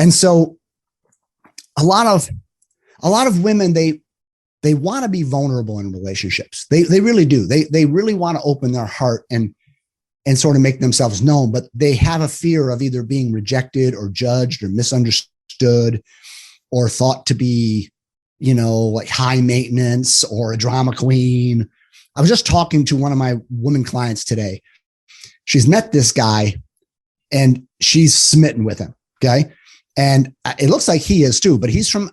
so a lot of women, they want to be vulnerable in relationships. They really do. They really want to open their heart and sort of make themselves known, but they have a fear of either being rejected or judged or misunderstood or thought to be, like high maintenance or a drama queen. I was just talking to one of my woman clients today. She's met this guy and she's smitten with him. Okay. And it looks like he is too, but he's from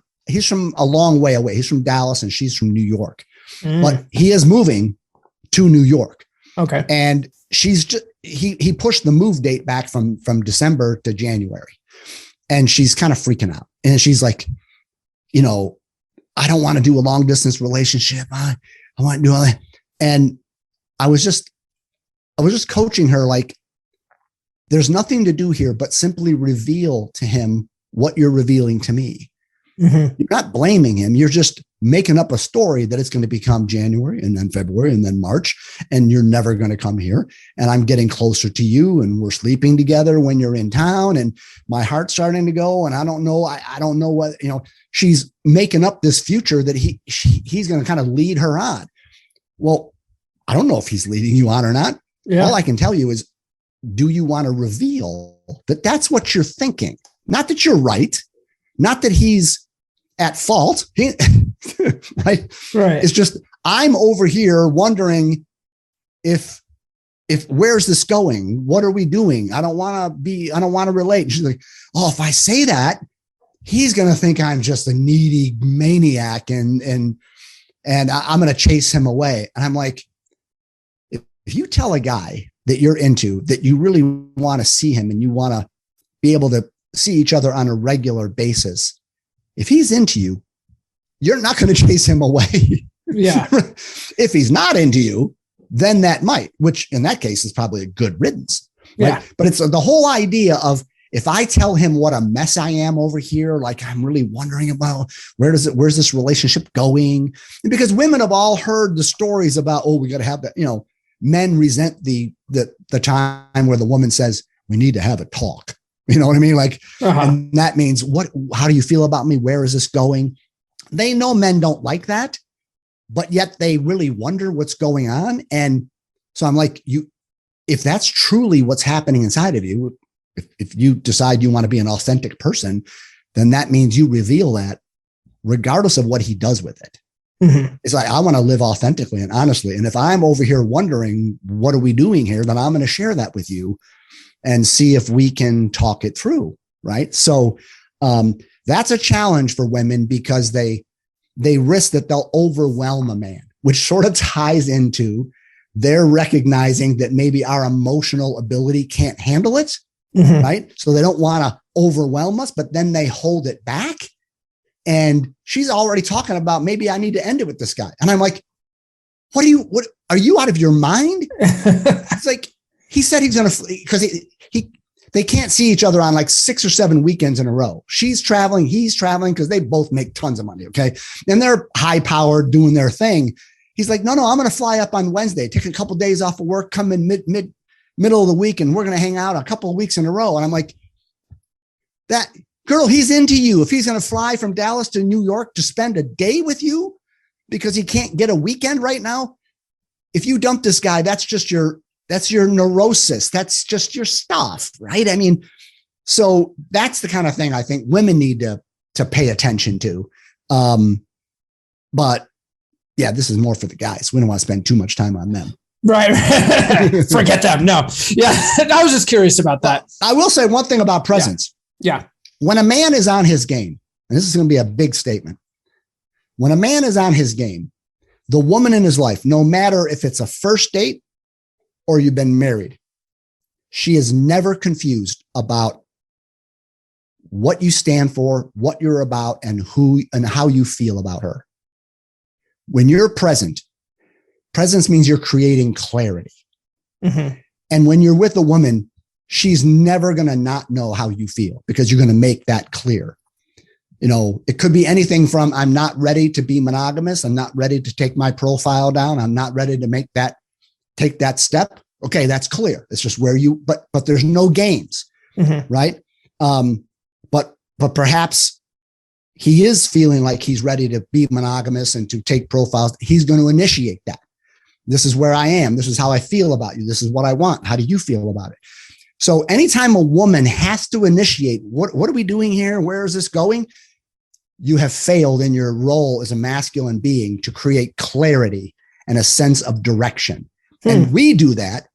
a long way away. He's from Dallas and she's from New York, but he is moving to New York. Okay. And he pushed the move date back from December to January. And she's kind of freaking out. And she's like, I don't want to do a long distance relationship. I want to do all that. And I was just coaching her, like, there's nothing to do here, but simply reveal to him what you're revealing to me. You're not blaming him. You're just making up a story that it's going to become January and then February and then March, and you're never going to come here. And I'm getting closer to you and we're sleeping together when you're in town and my heart's starting to go. And I don't know. I don't know what, she's making up this future that he's going to kind of lead her on. Well, I don't know if he's leading you on or not. Yeah. All I can tell you is, do you want to reveal that that's what you're thinking? Not that you're right. Not that he's at fault. Right. It's just, I'm over here wondering if where's this going? What are we doing? I don't want to relate. And she's like, oh, if I say that, he's going to think I'm just a needy maniac and I'm going to chase him away. And I'm like, if you tell a guy that you're into, that you really want to see him and you want to be able to see each other on a regular basis, if he's into you, you're not going to chase him away. Yeah. If he's not into you, then that might, which in that case is probably a good riddance. Right? Yeah. But it's the whole idea of, if I tell him what a mess I am over here, like I'm really wondering about where's this relationship going? And because women have all heard the stories about, oh, we got to have that, men resent the time where the woman says, we need to have a talk. You know what I mean? Like, and that means how do you feel about me? Where is this going? They know men don't like that, but yet they really wonder what's going on. And so I'm like, if that's truly what's happening inside of you, if you decide you want to be an authentic person, then that means you reveal that regardless of what he does with it. Mm-hmm. It's like, I want to live authentically and honestly. And if I'm over here wondering, what are we doing here? Then I'm going to share that with you and see if we can talk it through. Right. So, that's a challenge for women because they risk that they'll overwhelm a man, which sort of ties into they're recognizing that maybe our emotional ability can't handle it. Mm-hmm. Right. So they don't want to overwhelm us, but then they hold it back. And she's already talking about, maybe I need to end it with this guy. And I'm like, what are you out of your mind? It's like, he said he's going to, because they can't see each other on like 6 or 7 weekends in a row. She's traveling, he's traveling because they both make tons of money. Okay. And they're high powered doing their thing. He's like, no, I'm going to fly up on Wednesday, take a couple of days off of work, come in middle of the week, and we're going to hang out a couple of weeks in a row. And I'm like, that girl, he's into you. If he's going to fly from Dallas to New York to spend a day with you because he can't get a weekend right now. If you dump this guy, that's your neurosis. That's just your stuff. Right. I mean, so that's the kind of thing I think women need to pay attention to. But yeah, this is more for the guys. We don't want to spend too much time on them. Right. Forget them. No. Yeah. I was just curious about that. I will say one thing about presence. Yeah. When a man is on his game, and this is going to be a big statement. When a man is on his game, the woman in his life, no matter if it's a first date or you've been married, she is never confused about what you stand for, what you're about, and who and how you feel about her. When you're presence means you're creating clarity. Mm-hmm. And when you're with a woman, she's never going to not know how you feel because you're going to make that clear. It could be anything from, I'm not ready to be monogamous. I'm not ready to take my profile down. I'm not ready to take that step. Okay. That's clear. It's just where but there's no games. Mm-hmm. Right. But perhaps he is feeling like he's ready to be monogamous and to take profiles. He's going to initiate that. This is where I am. This is how I feel about you. This is what I want. How do you feel about it? So anytime a woman has to initiate, what are we doing here? Where is this going? You have failed in your role as a masculine being to create clarity and a sense of direction. And we do that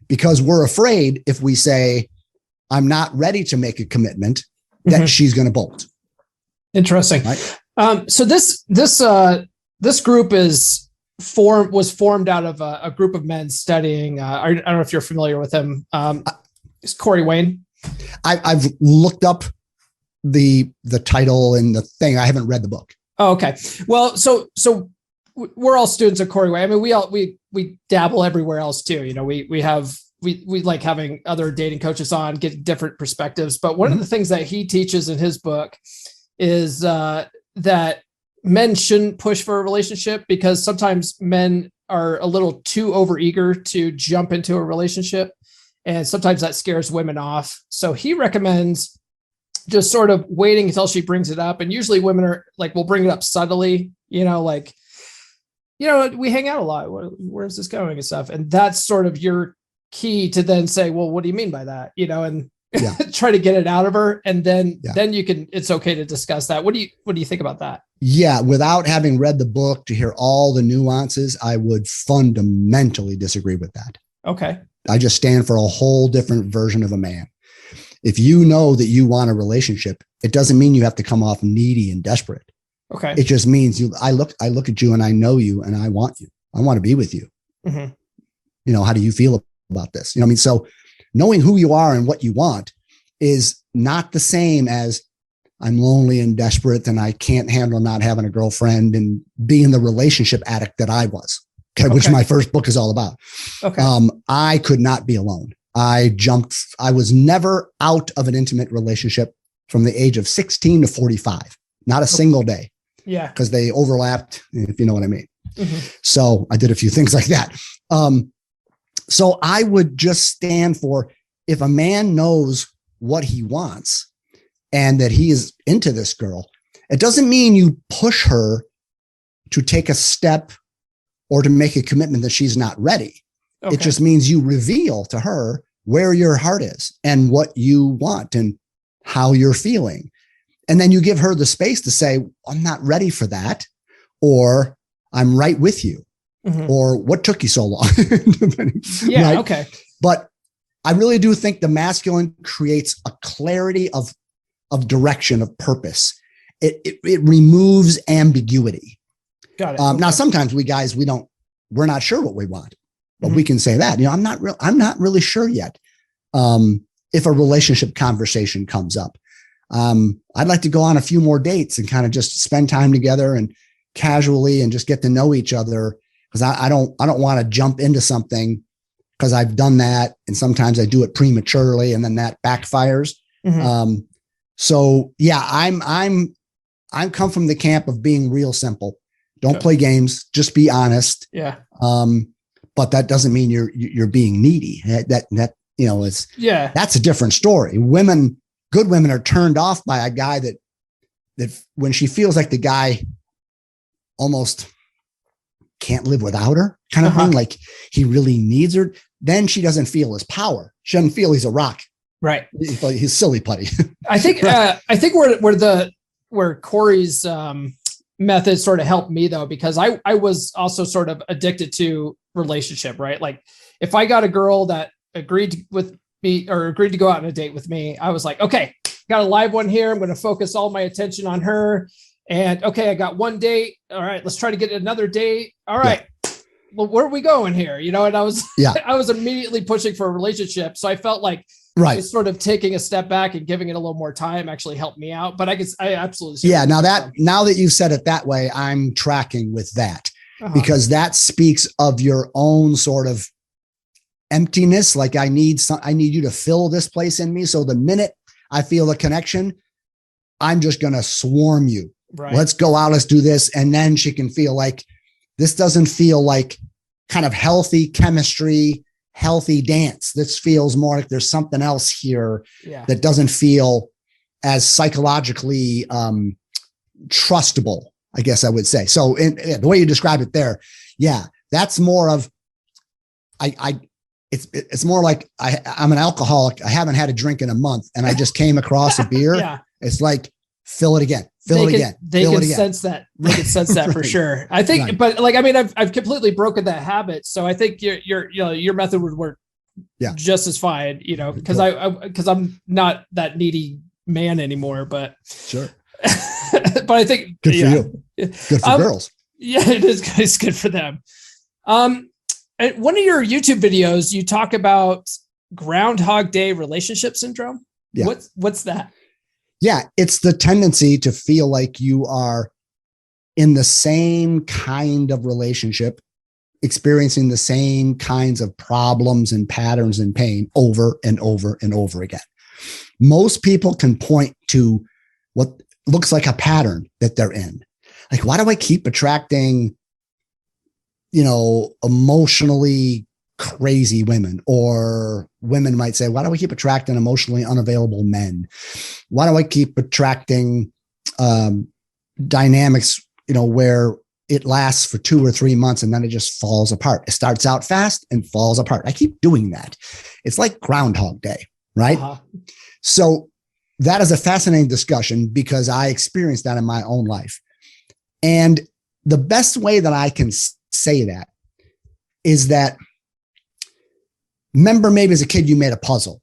because we're afraid if we say, I'm not ready to make a commitment, that she's going to bolt. Interesting. Right? So this group was formed out of a group of men studying. I don't know if you're familiar with him. It's Corey Wayne. I've looked up the title and the thing. I haven't read the book. Oh, okay. Well, so we're all students of Corey Wayne. I mean, we dabble everywhere else too. We like having other dating coaches on, get different perspectives. But one of the things that he teaches in his book is that men shouldn't push for a relationship because sometimes men are a little too overeager to jump into a relationship. And sometimes that scares women off. So he recommends just sort of waiting until she brings it up. And usually women are like, will bring it up subtly, we hang out a lot. Where's this going and stuff? And that's sort of your key to then say, well, what do you mean by that? And try to get it out of her. And then it's okay to discuss that. What do you think about that? Yeah. Without having read the book to hear all the nuances, I would fundamentally disagree with that. Okay. I just stand for a whole different version of a man. If you know that you want a relationship, it doesn't mean you have to come off needy and desperate. Okay. It just means I look at you and I know you and I want you. I want to be with you. Mm-hmm. How do you feel about this? So knowing who you are and what you want is not the same as I'm lonely and desperate and I can't handle not having a girlfriend and being the relationship addict that I was. Okay. Which my first book is all about. Okay. I could not be alone. I was never out of an intimate relationship from the age of 16 to 45, not a single day. Yeah. Because they overlapped, if you know what I mean. Mm-hmm. So I did a few things like that. So I would just stand for, if a man knows what he wants and that he is into this girl, it doesn't mean you push her to take a step or to make a commitment that she's not ready. Okay. It just means you reveal to her where your heart is and what you want and how you're feeling. And then you give her the space to say, I'm not ready for that, or I'm right with you, or what took you so long? Yeah. Right? Okay. But I really do think the masculine creates a clarity of direction, of purpose. It removes ambiguity. Got it. Okay. Now, sometimes we're not sure what we want, but we can say that, I'm not really sure yet. If a relationship conversation comes up, I'd like to go on a few more dates and kind of just spend time together and casually and just get to know each other. Cause I don't want to jump into something, because I've done that. And sometimes I do it prematurely and then that backfires. So yeah, I'm come from the camp of being real simple. Don't play games, just be honest. Yeah. But that doesn't mean you're being needy. That that's a different story. Good women are turned off by a guy that when she feels like the guy almost can't live without her, kind of thing, like he really needs her, then she doesn't feel his power. She doesn't feel he's a rock. Right. He's silly putty. I think where Corey's method sort of helped me, though, because I was also sort of addicted to relationship, right? Like if I got a girl that agreed with me or agreed to go out on a date with me, I was like, okay, got a live one here. I'm going to focus all my attention on her. And okay, I got one date. All right, let's try to get another date. All right. Yeah. Well, where are we going here? And I was, I was immediately pushing for a relationship. So I felt like just sort of taking a step back and giving it a little more time actually helped me out. But I absolutely see. Yeah. Now that you've said it that way, I'm tracking with that because that speaks of your own sort of emptiness. Like I need you to fill this place in me. So the minute I feel a connection, I'm just going to swarm you. Right. Let's go out. Let's do this. And then she can feel like this doesn't feel like kind of healthy chemistry, healthy dance. This feels more like there's something else here that doesn't feel as psychologically trustable, I guess I would say. So the way you describe it there, that's more of, it's more like I'm an alcoholic. I haven't had a drink in a month and I just came across a beer. It's like, fill it again. They can sense that. They can sense that for sure. I think, but like, I mean, I've completely broken that habit. So I think your method would work just as fine, because I'm not that needy man anymore, but sure. But I think good for you. Good for girls. Yeah, it is. It's good for them. And one of your YouTube videos, you talk about Groundhog Day relationship syndrome. Yeah. What's that? Yeah, it's the tendency to feel like you are in the same kind of relationship, experiencing the same kinds of problems and patterns and pain over and over and over again. Most people can point to what looks like a pattern that they're in. Like, why do I keep attracting, emotionally crazy women? Or women might say, why do we keep attracting emotionally unavailable men? Why do I keep attracting dynamics, where it lasts for 2 or 3 months and then it just falls apart? It starts out fast and falls apart. I keep doing that. It's like Groundhog Day, right? So that is a fascinating discussion because I experienced that in my own life. And the best way that I can say that is that, remember, maybe as a kid, you made a puzzle,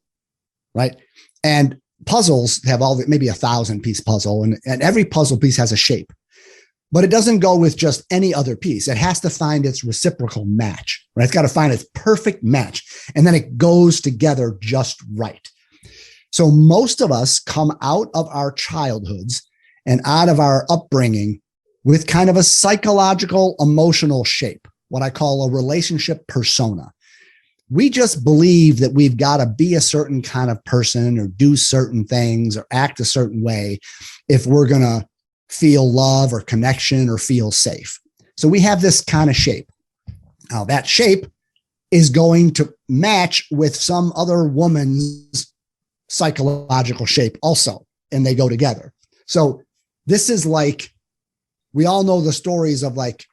right? And puzzles have maybe 1,000-piece puzzle, and every puzzle piece has a shape, but it doesn't go with just any other piece. It has to find its reciprocal match, right? It's got to find its perfect match, and then it goes together just right. So most of us come out of our childhoods and out of our upbringing with kind of a psychological, emotional shape, what I call a relationship persona. we just believe that we've got to be a certain kind of person or do certain things or act a certain way if we're going to feel love or connection or feel safe. So we have this kind of shape. Now that shape is going to match with some other woman's psychological shape also, and they go together. So this is like, we all know the stories of like,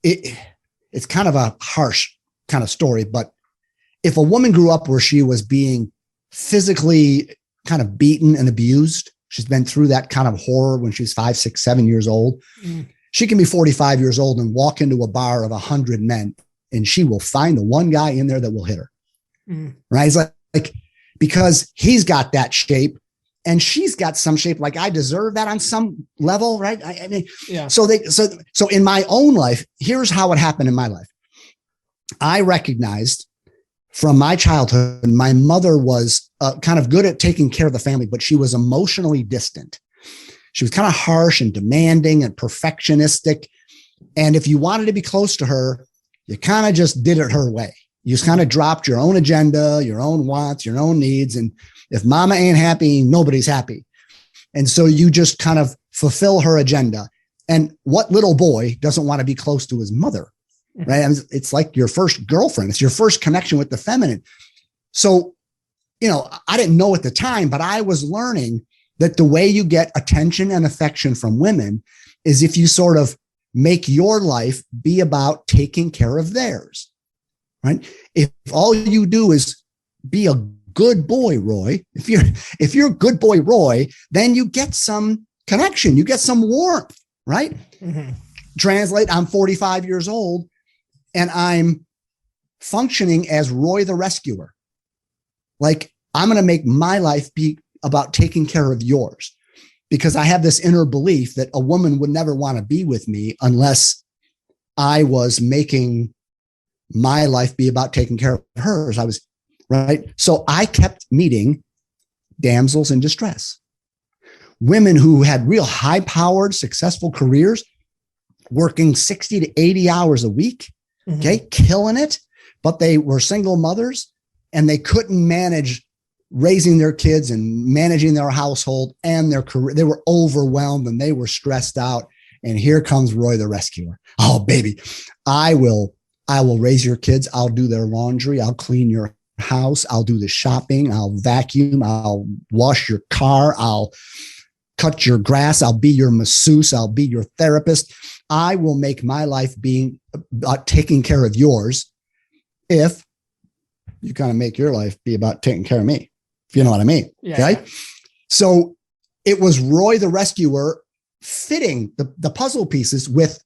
it's kind of a harsh kind of story, but if a woman grew up where she was being physically kind of beaten and abused, she's been through that kind of horror when she's 5, 6, 7 years old. She can be 45 years old and walk into a bar of 100 men, and she will find the one guy in there that will hit her. Right? It's like, because he's got that shape and she's got some shape, like I deserve that on some level. Right. I mean, yeah. So in my own life, here's how it happened in my life. I recognized from my childhood, my mother was kind of good at taking care of the family, but she was emotionally distant. She was kind of harsh and demanding and perfectionistic. And if you wanted to be close to her, you kind of just did it her way. You just kind of dropped your own agenda, your own wants, your own needs. And if mama ain't happy, nobody's happy. And so you just kind of fulfill her agenda. And what little boy doesn't want to be close to his mother? Right. And it's like your first girlfriend. It's your first connection with the feminine. So, I didn't know at the time, but I was learning that the way you get attention and affection from women is if you sort of make your life be about taking care of theirs. Right. If all you do is be a good boy, Roy, if you're a good boy, Roy, then you get some connection, you get some warmth. Right. Translate. I'm 45 years old. And I'm functioning as Roy the rescuer. Like, I'm going to make my life be about taking care of yours, because I have this inner belief that a woman would never want to be with me unless I was making my life be about taking care of hers. I was right. So I kept meeting damsels in distress, women who had real high powered, successful careers, working 60 to 80 hours a week. Okay, killing it, but they were single mothers and they couldn't manage raising their kids and managing their household and their career. They were overwhelmed and they were stressed out. And here comes Roy the rescuer. Oh, baby, I will raise your kids. I'll do their laundry. I'll clean your house. I'll do the shopping. I'll vacuum. I'll wash your car. I'll cut your grass. I'll be your masseuse. I'll be your therapist. I will make my life being about taking care of yours if you kind of make your life be about taking care of me, if you know what I mean. Yeah. Okay. So it was Roy the rescuer fitting the puzzle pieces with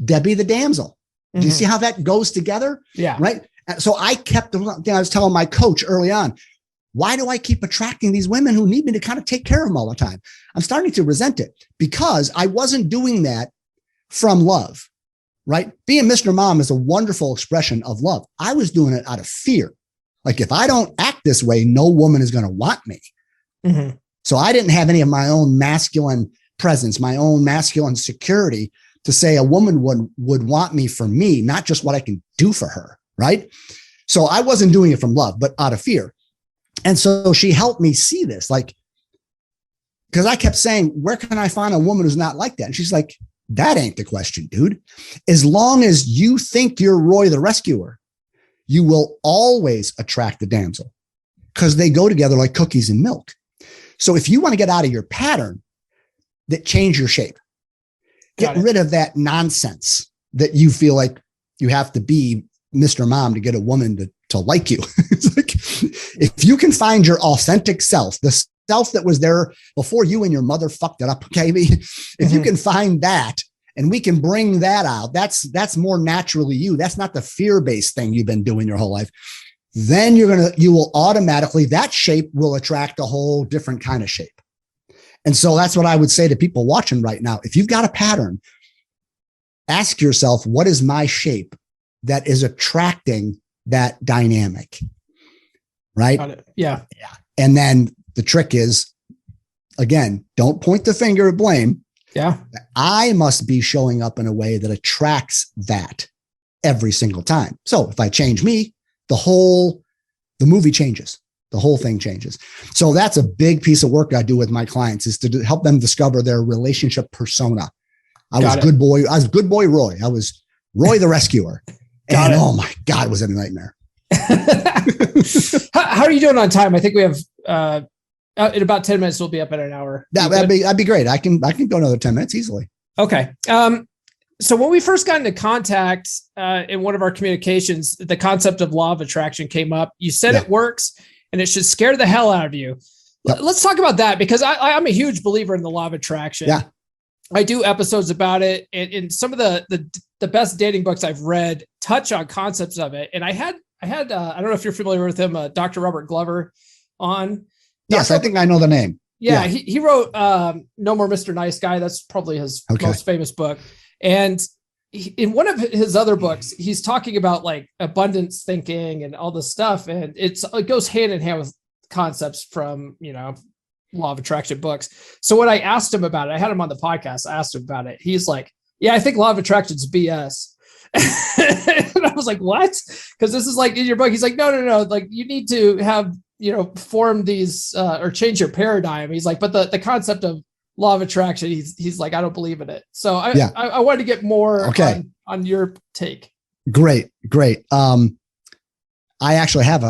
Debbie the damsel. Do you see how that goes together? Yeah. Right. So I was telling my coach early on, why do I keep attracting these women who need me to kind of take care of them all the time? I'm starting to resent it because I wasn't doing that from love, right? Being Mr. Mom is a wonderful expression of love. I was doing it out of fear. Like, if I don't act this way, no woman is going to want me. So I didn't have any of my own masculine presence, my own masculine security to say a woman would want me for me, not just what I can do for her, right? So I wasn't doing it from love, but out of fear. And so she helped me see this, like, because I kept saying, where can I find a woman who's not like that? And she's like, that ain't the question, dude. As long as you think you're Roy the rescuer, you will always attract the damsel, because they go together like cookies and milk. So if you want to get out of your pattern, that change your shape, get rid of that nonsense that you feel like you have to be Mr. Mom to get a woman to like you. It's like, if you can find your authentic self, the self that was there before you and your mother fucked it up. Okay. If you can find that and we can bring that out, that's more naturally you. That's not the fear-based thing you've been doing your whole life. Then you will automatically, that shape will attract a whole different kind of shape. And so that's what I would say to people watching right now. If you've got a pattern, ask yourself, what is my shape that is attracting that dynamic? Right? Yeah. Yeah. And then the trick is, again, don't point the finger at blame. Yeah. I must be showing up in a way that attracts that. every single time. So if I change me, the movie changes. The whole thing changes. So that's a big piece of work I do with my clients, is to help them discover their relationship persona. I was good boy Roy. I was Roy the rescuer. And oh my God, it was a nightmare. How are you doing on time? I think we have in about 10 minutes, we'll be up in an hour. That'd be great. I can go another 10 minutes easily. Okay. So when we first got into contact in one of our communications, the concept of law of attraction came up. You said it works and it should scare the hell out of you. Let's talk about that, because I'm a huge believer in the law of attraction. Yeah. I do episodes about it, and some of the best dating books I've read touch on concepts of it. And I had I don't know if you're familiar with him, Dr. Robert Glover on. Yes, I think I know the name. Yeah. He wrote No More Mr. Nice Guy. That's probably his most famous book. And in one of his other books, he's talking about like abundance thinking and all this stuff. And it goes hand in hand with concepts from, law of attraction books. So when I asked him about it, I had him on the podcast. I asked him about it. He's like, yeah, I think law of attraction is BS. And I was like, what? Because this is like in your book. He's like, no. Like you need to have, form these or change your paradigm. He's like, but the concept of law of attraction, he's like, I don't believe in it. So I wanted to get more on your take. Great. I actually have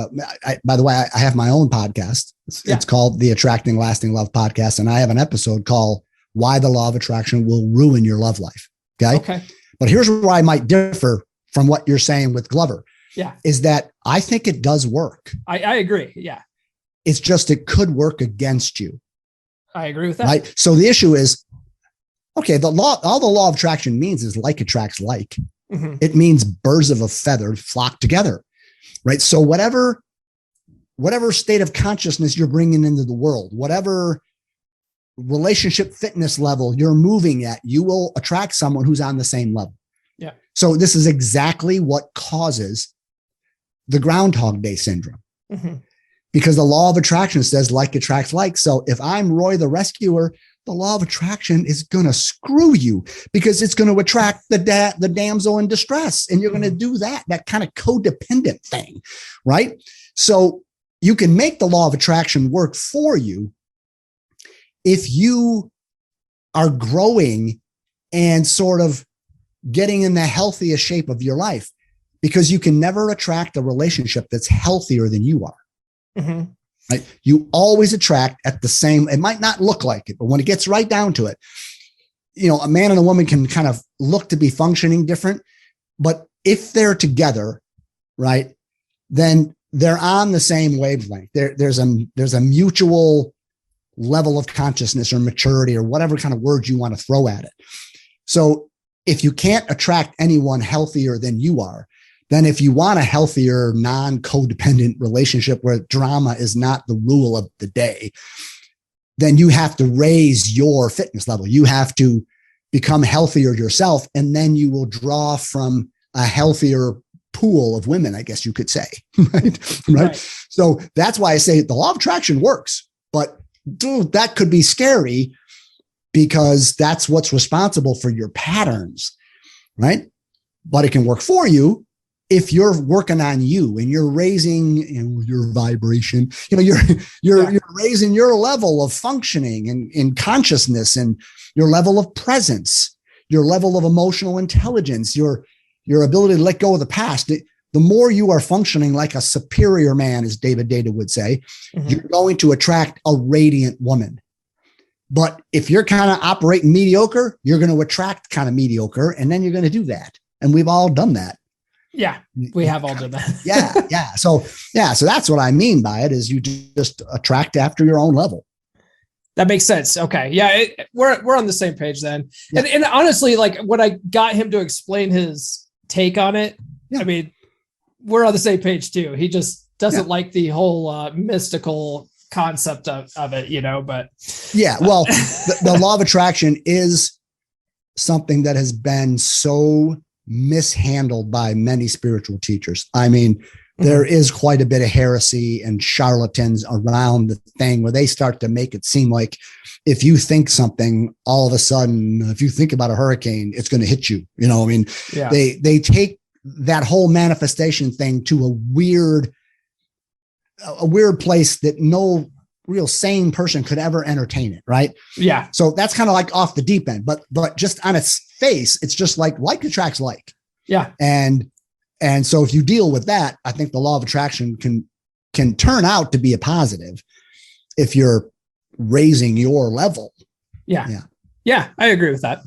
by the way, I have my own podcast. It's called the Attracting Lasting Love Podcast. And I have an episode called Why the Law of Attraction Will Ruin Your Love Life. Okay. But here's where I might differ from what you're saying with Glover. Yeah. Is that I think it does work. I agree. Yeah. It's just, it could work against you. I agree with that. Right. So the issue is, all the law of attraction means is like attracts like. Mm-hmm. It means birds of a feather flock together. Right. So whatever state of consciousness you're bringing into the world, whatever relationship fitness level you're moving at, you will attract someone who's on the same level. Yeah. So this is exactly what causes the Groundhog Day syndrome. Mm-hmm. Because the law of attraction says like attracts like. So if I'm Roy the rescuer, the law of attraction is going to screw you, because it's going to attract the damsel in distress. And you're going to do that kind of codependent thing. Right. So you can make the law of attraction work for you if you are growing and sort of getting in the healthiest shape of your life, because you can never attract a relationship that's healthier than you are. Mm-hmm. Right? You always attract at the same, it might not look like it, but when it gets right down to it, a man and a woman can kind of look to be functioning different, but if they're together, right, then they're on the same wavelength. There's a mutual level of consciousness or maturity or whatever kind of words you want to throw at it. So if you can't attract anyone healthier than you are, then if you want a healthier, non-codependent relationship where drama is not the rule of the day, then you have to raise your fitness level. You have to become healthier yourself, and then you will draw from a healthier pool of women, I guess you could say. Right? So that's why I say the law of attraction works, but dude, that could be scary, because that's what's responsible for your patterns, right? But it can work for you if you're working on you and you're raising your vibration, you're raising your level of functioning and in consciousness, and your level of presence, your level of emotional intelligence, your ability to let go of the past. The more you are functioning like a superior man, as David Data would say, mm-hmm. you're going to attract a radiant woman. But if you're kind of operating mediocre, you're going to attract kind of mediocre, and then you're going to do that. And we've all done that. Yeah, we have all done that. Yeah. So that's what I mean by it, is you just attract after your own level. That makes sense. Okay. Yeah. We're on the same page then. Yeah. And honestly, like when I got him to explain his take on it, I mean, we're on the same page too. He just doesn't like the whole mystical concept of it, but well, the law of attraction is something that has been so mishandled by many spiritual teachers. I mean, there is quite a bit of heresy and charlatans around the thing where they start to make it seem like if you think something, all of a sudden, if you think about a hurricane, it's going to hit you. They take that whole manifestation thing to a weird place that no real sane person could ever entertain it. Right. Yeah. So that's kind of like off the deep end, but just on its face, it's just like attracts like. Yeah. And so if you deal with that, I think the law of attraction can turn out to be a positive if you're raising your level. Yeah. I agree with that.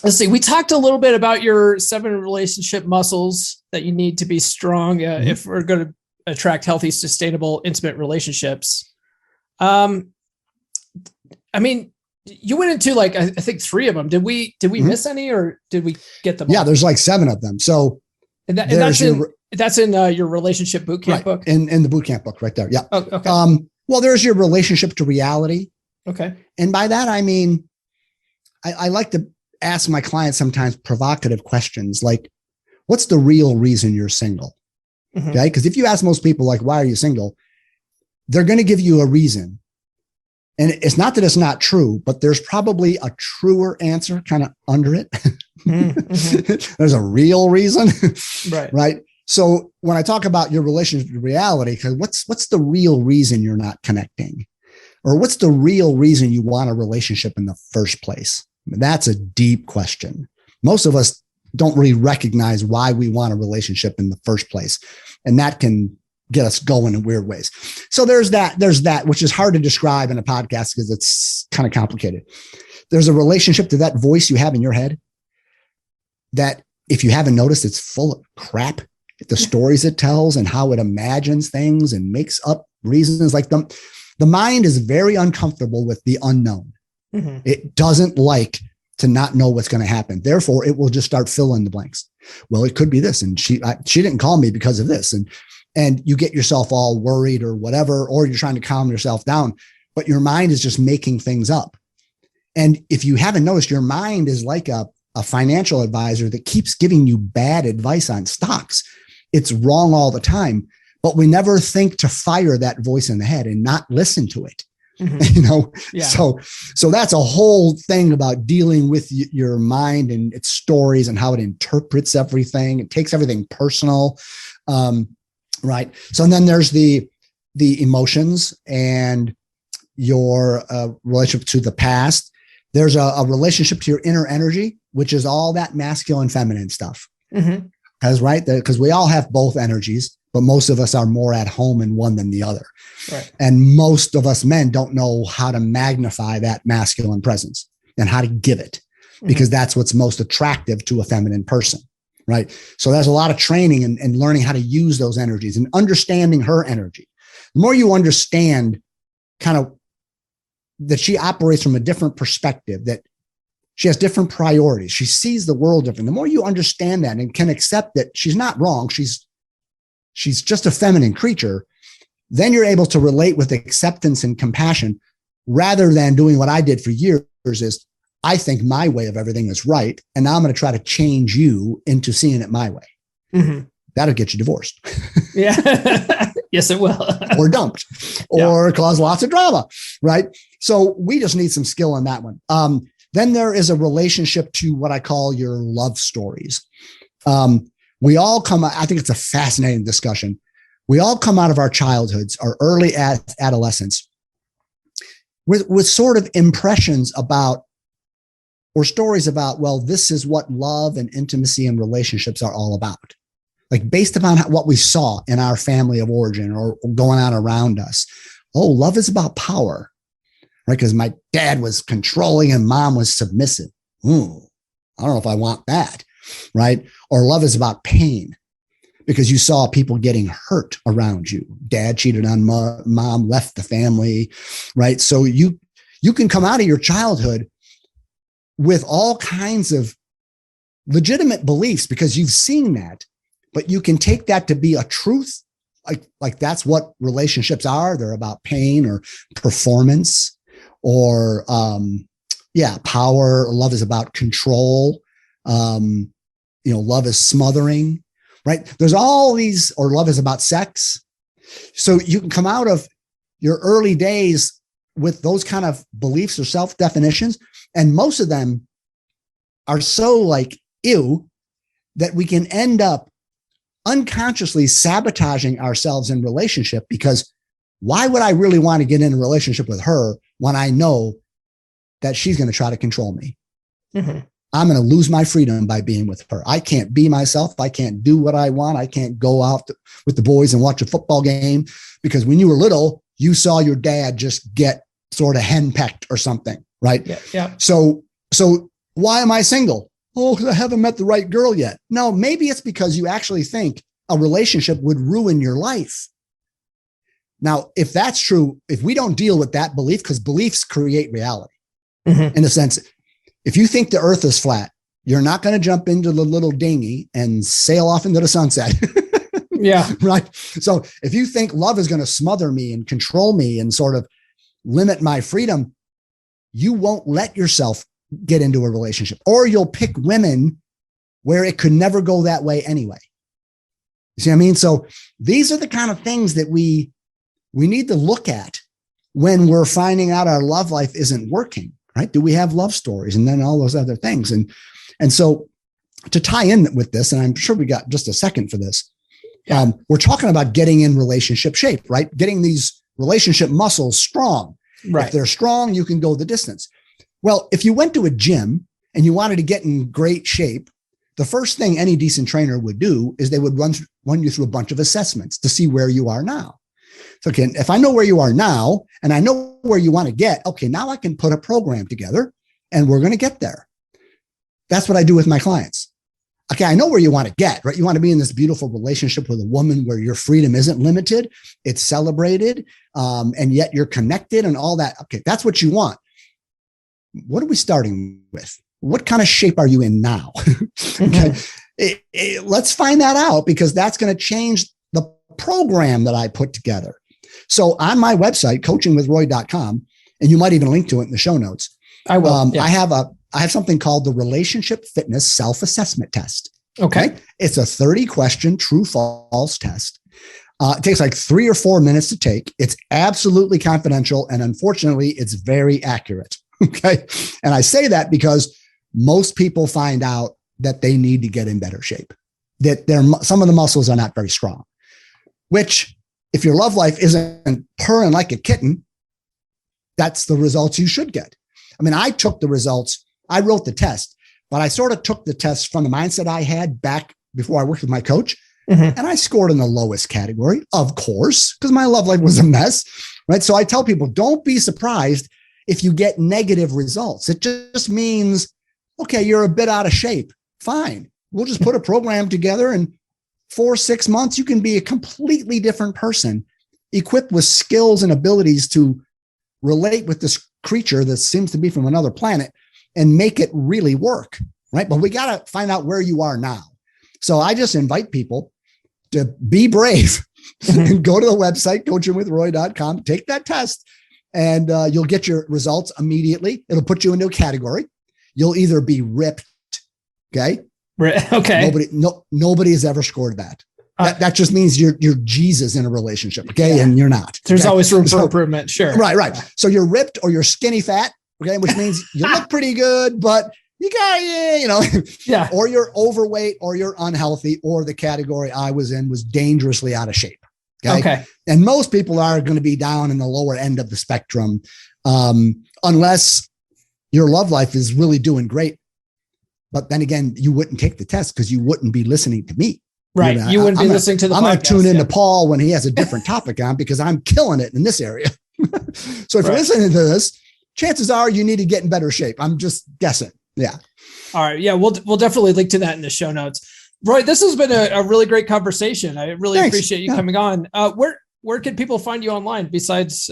Let's see. We talked a little bit about your 7 relationship muscles that you need to be strong if we're going to attract healthy, sustainable, intimate relationships. I mean, you went into like, I think 3 of them. Did we miss any, or did we get them? Yeah, all? there's like 7 of them. So that's in your relationship boot camp book. In the boot camp book right there. Yeah. Oh, okay. Well, there's your relationship to reality. Okay. And by that, I mean, I like to ask my clients sometimes provocative questions like, what's the real reason you're single? Mm-hmm. Okay. Because if you ask most people, like, why are you single? They're going to give you a reason. And it's not that it's not true, but there's probably a truer answer kind of under it. Mm-hmm. There's a real reason. Right. Right. So when I talk about your relationship to reality, because what's the real reason you're not connecting? Or what's the real reason you want a relationship in the first place? That's a deep question. Most of us don't really recognize why we want a relationship in the first place. And that can get us going in weird ways. So there's that, which is hard to describe in a podcast because it's kind of complicated. There's a relationship to that voice you have in your head that, if you haven't noticed, it's full of crap. The stories it tells and how it imagines things and makes up reasons. Like the mind is very uncomfortable with the unknown. Mm-hmm. It doesn't like to not know what's going to happen. Therefore, it will just start filling the blanks. Well, it could be this, and she didn't call me because of this, and you get yourself all worried or whatever, or you're trying to calm yourself down, but your mind is just making things up. And if you haven't noticed, your mind is like a financial advisor that keeps giving you bad advice on stocks. It's wrong all the time, but we never think to fire that voice in the head and not listen to it. Mm-hmm. Yeah. So that's a whole thing about dealing with your mind and its stories and how it interprets everything. It takes everything personal. Right. So then there's the emotions and your relationship to the past. There's a relationship to your inner energy, which is all that masculine, feminine stuff. Mm-hmm. Because we all have both energies, but most of us are more at home in one than the other. Right. And most of us men don't know how to magnify that masculine presence and how to give it, because that's what's most attractive to a feminine person. Right. So there's a lot of training and learning how to use those energies and understanding her energy. The more you understand kind of that she operates from a different perspective, that she has different priorities, she sees the world different. The more you understand that and can accept that she's not wrong, she's just a feminine creature, then you're able to relate with acceptance and compassion, rather than doing what I did for years is, I think my way of everything is right, and now I'm going to try to change you into seeing it my way. Mm-hmm. That'll get you divorced. Yeah. Yes, it will. Or dumped, or cause lots of drama. Right. So we just need some skill in that one. Then there is a relationship to what I call your love stories. We all I think it's a fascinating discussion. We all come out of our childhoods, our early adolescence, with sort of impressions about, or stories about, well, this is what love and intimacy and relationships are all about. Like based upon what we saw in our family of origin or going on around us. Oh, love is about power, right? Because my dad was controlling and mom was submissive. I don't know if I want that, right? Or love is about pain, because you saw people getting hurt around you. Dad cheated on mom, left the family, right? So you can come out of your childhood with all kinds of legitimate beliefs because you've seen that, but you can take that to be a truth. Like that's what relationships are. They're about pain or performance or, power. Love is about control. Love is smothering, right? There's all these, or love is about sex. So you can come out of your early days with those kind of beliefs or self-definitions. And most of them are so like, ew, that we can end up unconsciously sabotaging ourselves in relationship, because why would I really want to get in a relationship with her when I know that she's going to try to control me? Mm-hmm. I'm going to lose my freedom by being with her. I can't be myself. I can't do what I want. I can't go out with the boys and watch a football game because when you were little, you saw your dad just get sort of henpecked or something, right? Yeah. Yeah. So why am I single? Oh, I haven't met the right girl yet. No, maybe it's because you actually think a relationship would ruin your life. Now, if that's true, if we don't deal with that belief, because beliefs create reality, Mm-hmm. in a sense, if you think the earth is flat, you're not going to jump into the little dinghy and sail off into the sunset. Yeah. Right. So if you think love is going to smother me and control me and sort of limit my freedom, you won't let yourself get into a relationship, or you'll pick women where it could never go that way anyway. You see what I mean? So these are the kind of things that we need to look at when we're finding out our love life isn't working, right? Do we have love stories? And then all those other things. And so to tie in with this, and I'm sure we got just a second for this, we're talking about getting in relationship shape, right? Getting these relationship muscles strong. Right. If they're strong, you can go the distance. Well, if you went to a gym and you wanted to get in great shape, the first thing any decent trainer would do is they would run you through a bunch of assessments to see where you are now. So okay, if I know where you are now and I know where you want to get, okay, now I can put a program together and we're going to get there. That's what I do with my clients. Okay, I know where you want to get, right? You want to be in this beautiful relationship with a woman where your freedom isn't limited, it's celebrated, and yet you're connected and all that. Okay, that's what you want. What are we starting with? What kind of shape are you in now? Okay, let's find that out, because that's going to change the program that I put together. So on my website, coachingwithroy.com, and you might even link to it in the show notes. I will. Yeah. I have something called the Relationship Fitness Self-Assessment Test. Okay. Right? It's a 30-question true-false test. It takes like 3 or 4 minutes to take. It's absolutely confidential, and unfortunately, it's very accurate. Okay. And I say that because most people find out that they need to get in better shape, that some of the muscles are not very strong, which if your love life isn't purring like a kitten, that's the results you should get. I mean, I took the results, I wrote the test, but I sort of took the test from the mindset I had back before I worked with my coach. Mm-hmm. And I scored in the lowest category, of course, because my love life was a mess, right? So I tell people, don't be surprised if you get negative results. It just means, okay, you're a bit out of shape. Fine. We'll just put a program together, and 4 or 6 months, you can be a completely different person, equipped with skills and abilities to relate with this creature that seems to be from another planet and make it really work, right? But we got to find out where you are now. So I just invite people to be brave and go to the website, coachingwithroy.com, take that test, and you'll get your results immediately. It'll put you into a category. You'll either be ripped. Okay. Okay. Nobody has ever scored that. That just means you're Jesus in a relationship. Okay. Yeah. And you're not. There's always room for improvement. Sure. Right. So you're ripped or you're skinny fat. Okay. Which means you look pretty good, but you got, yeah. Or you're overweight or you're unhealthy, or the category I was in was dangerously out of shape. Okay. And most people are going to be down in the lower end of the spectrum, unless your love life is really doing great. But then again, you wouldn't take the test because you wouldn't be listening to me. Right. You wouldn't be listening to the podcast. I'm going to tune into Paul when he has a different topic on, because I'm killing it in this area. So if you're listening to this, chances are you need to get in better shape. I'm just guessing. Yeah. All right. Yeah. We'll definitely link to that in the show notes. Roy, this has been a really great conversation. I really appreciate you coming on. Where can people find you online besides,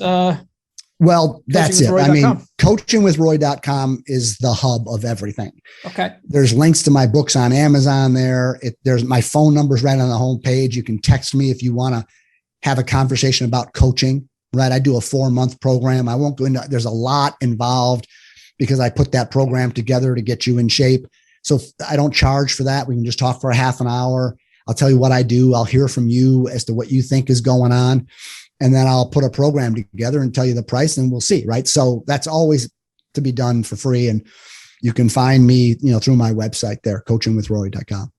well, that's it. I mean, coachingwithroy.com is the hub of everything. Okay. There's links to my books on Amazon there. There's my phone number's right on the homepage. You can text me if you want to have a conversation about coaching, right? I do a 4-month program. I won't go into, there's a lot involved because I put that program together to get you in shape. So I don't charge for that. We can just talk for a half an hour. I'll tell you what I do. I'll hear from you as to what you think is going on. And then I'll put a program together and tell you the price, and we'll see. Right. So that's always to be done for free. And you can find me, through my website there, coachingwithroy.com.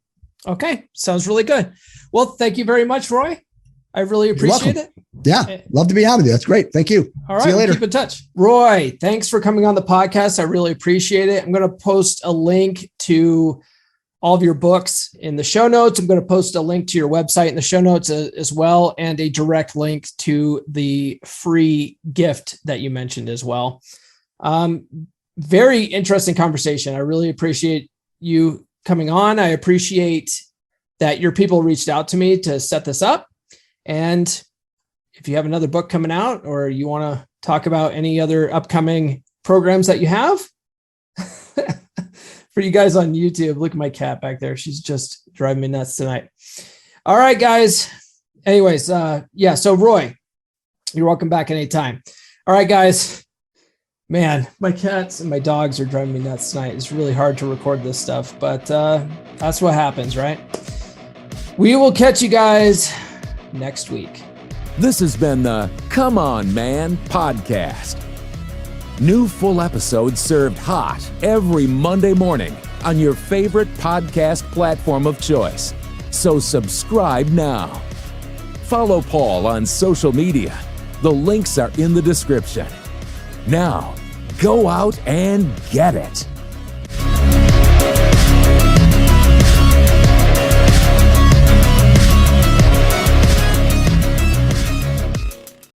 Okay. Sounds really good. Well, thank you very much, Roy. I really appreciate it. Yeah. Love to be on with you. That's great. Thank you. All right. See you later. Keep in touch. Roy, thanks for coming on the podcast. I really appreciate it. I'm going to post a link to all of your books in the show notes. I'm going to post a link to your website in the show notes as well, and a direct link to the free gift that you mentioned as well. Very interesting conversation. I really appreciate you coming on. I appreciate that your people reached out to me to set this up. And if you have another book coming out, or you want to talk about any other upcoming programs that you have, for you guys on YouTube, look at my cat back there. She's just driving me nuts tonight. All right, guys. Anyways, so Roy, you're welcome back anytime. All right, guys. Man, my cats and my dogs are driving me nuts tonight. It's really hard to record this stuff, but that's what happens, right? We will catch you guys next week. This has been the Come On Man podcast. New full episodes served hot every Monday morning on your favorite podcast platform of choice. So subscribe now. Follow Paul on social media. The links are in the description. Now, go out and get it.